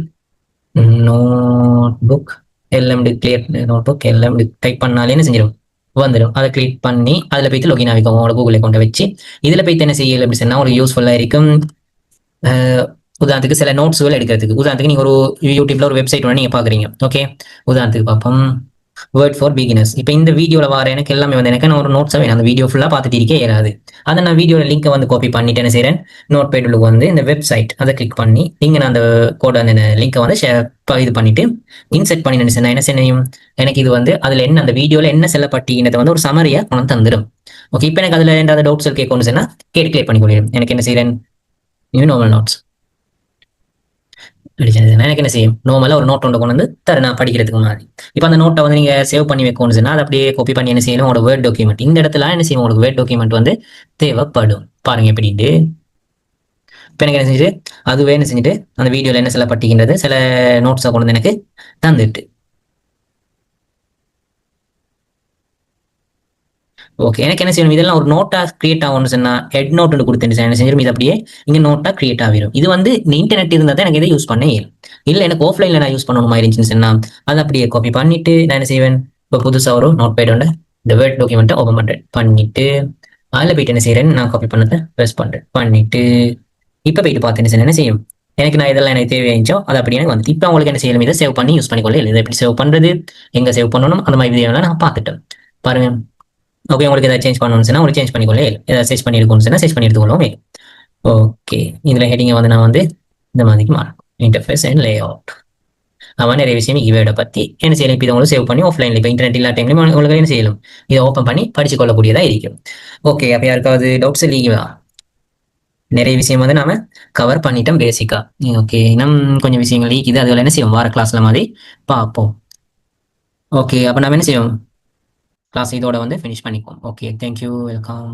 notebook LMT clear notebook LMT type பண்ணாலே என்ன செஞ்சிடும், வந்துடும். அதை கிளிக் பண்ணி அதில் போயிட்டு லொகின் ஆகிக்கும் உங்களோட கூகுள் அக்கௌண்ட்டை வச்சு. இதில் போயிட்டு என்ன செய்யல அப்படி சொன்னா உங்களுக்கு யூஸ்ஃபுல்லாக இருக்கும். உதாரணத்துக்கு சில நோட்ஸ்கள் எடுக்கிறதுக்கு, உதாரணத்துக்கு நீங்க ஒரு யூடியூப்ல ஒரு வெப்சைட் ஒன்று நீங்க பாக்குறீங்க. ஓகே, உதாரணத்துக்கு பார்ப்போம். Word for beginners. இப்போ இந்த வீடியோவில் வர எனக்கு எல்லாமே வந்து எனக்கு நான் ஒரு நோட்ஸை வேணும். அந்த வீடியோ ஃபுல்லாக பார்த்துட்டு இருக்கே ஏறாது. அதை நான் வீடியோ லிங்கை வந்து காப்பி பண்ணிட்டு என்ன செய்கிறேன், நோட் பேடுக்கு வந்து இந்த வெப்சைட் அதை கிளிக் பண்ணி நீங்கள் நான் அந்த கோட் அந்த லிங்கை வந்து இது பண்ணிட்டு இன்செர்ட் பண்ணி நான் என்ன செய்யணும், எனக்கு இது வந்து அதில் என்ன அந்த வீடியோவில் என்ன செல்லப்பட்டிங்கிறத வந்து ஒரு சமரியாக கொண்டு தந்துடும். ஓகே, இப்போ எனக்கு அதில் ஏதாவது டவுட்ஸ் கேட்கணும்னு சொன்னால் கேட்டு கிளியர் பண்ணி கொள்ளிடும். எனக்கு என்ன செய்கிறேன், நியூ நார்மல் நோட்ஸ் அடிச்சது எனக்கு என்ன செய்யும், நார்மலா ஒரு நோட் ஒன்று கொண்டு வந்து தர நான் படிக்கிறதுக்கு மாதிரி. இப்போ அந்த நோட்டை வந்து நீங்க சேவ் பண்ணி வைக்கணும்னு சொன்னா அதை அப்படியே காப்பி பண்ணி என்ன செய்யணும், உங்களோட வேர்ட் டாக்குமெண்ட் இந்த இடத்துல என்ன செய்யும், உங்களுக்கு வேர்ட் டாக்குமெண்ட் வந்து தேவைப்படும். பாருங்க எப்படின்ட்டு. இப்போ எனக்கு என்ன செஞ்சுட்டு அதுவே என்ன செஞ்சுட்டு அந்த வீடியோவில் என்ன சில பட்டிக்கின்றது சில நோட்ஸை கொண்டு வந்து எனக்கு தந்துட்டு. ஓகே, எனக்கு என்ன செய்யணும், இதெல்லாம் ஒரு நோட்டா கிரியேட் ஆகும்னு சொன்னா ஹெட் நோட் கொடுத்து என்ன செஞ்சிடும், இது அப்படியே இங்க நோட்டா கிரியேட் ஆகிடும். இது வந்து இன்டர்நெட் இருந்தால் தான் எனக்கு இதை யூஸ் பண்ண இயலும். இல்லை எனக்கு ஆஃப்லைன்ல நான் யூஸ் பண்ணணும் இருந்துச்சுன்னு சொன்னா அதை அப்படியே காப்பி பண்ணிட்டு நான் என்ன செய்வேன், இப்போ புதுசா ஒரு நோட் பேடோட இந்த வேர்ட் டாக்குமெண்ட்டை ஓப்பன் பண்றேன். பண்ணிட்டு அதில் போயிட்டு என்ன செய்யறேன், நான் காப்பி பண்ணதை ப்ரெஸ் பண்றேன். பண்ணிட்டு இப்போ போயிட்டு பார்த்து என்ன செய்யும், எனக்கு நான் இதெல்லாம் எனக்கு தேவையாச்சோ அது அப்படியே எனக்கு வந்து இப்போ உங்களுக்கு என்ன செய்யணும், இதை சேவ் பண்ணி யூஸ் பண்ணிக்கொள்ள. இதை எப்படி சேவ் பண்றது, எங்க சேவ் பண்ணணும், அந்த மாதிரி வீடியோலாம் நான் பார்த்துட்டேன். பாருங்க. ஓகே, உங்களுக்கு ஏதாவது சேஞ்ச் பண்ணணும்னு சொன்னா உங்களுக்கு சேஞ்ச் பண்ணிக்கொள்ள, ஏதாவது சேஞ்ச் பண்ணி எடுக்கணும்னு சொன்னா சேஞ்ச் பண்ணி எடுத்துக்கொள்ளவும். ஓகே, இதுல ஹெட்டிங்கை வந்து நான் வந்து இந்த மாதிரிக்கு மாறும், இன்டர்ஃபேஸ் அண்ட் லே அவுட். அவன் நிறைய விஷயம் இவையோட பத்தி என்ன செய்யலாம், இப்போ உங்களுக்கு சேவ் பண்ணி ஆஃப்லைன்ல இப்போ இன்டர்நெட் இல்லா டைம்ல உங்களுக்கு என்ன செய்யலாம், இதை ஓப்பன் பண்ணி படிச்சு கொள்ளக்கூடியதா இருக்கும். ஓகே, அப்போ யாருக்காவது டவுட்ஸ் இல்லைங்களா, நிறைய விஷயம் வந்து நாம கவர் பண்ணிட்டோம் பேசிக்கா. ஓகே, இன்னும் கொஞ்சம் விஷயங்கள் இது அதுல என்ன செய்வோம் வார கிளாஸ்ல மாதிரி பார்ப்போம். ஓகே, அப்போ நம்ம என்ன செய்வோம், கிளாஸ் இதோட வந்து ஃபினிஷ் பண்ணிப்போம். Okay, thank you, welcome.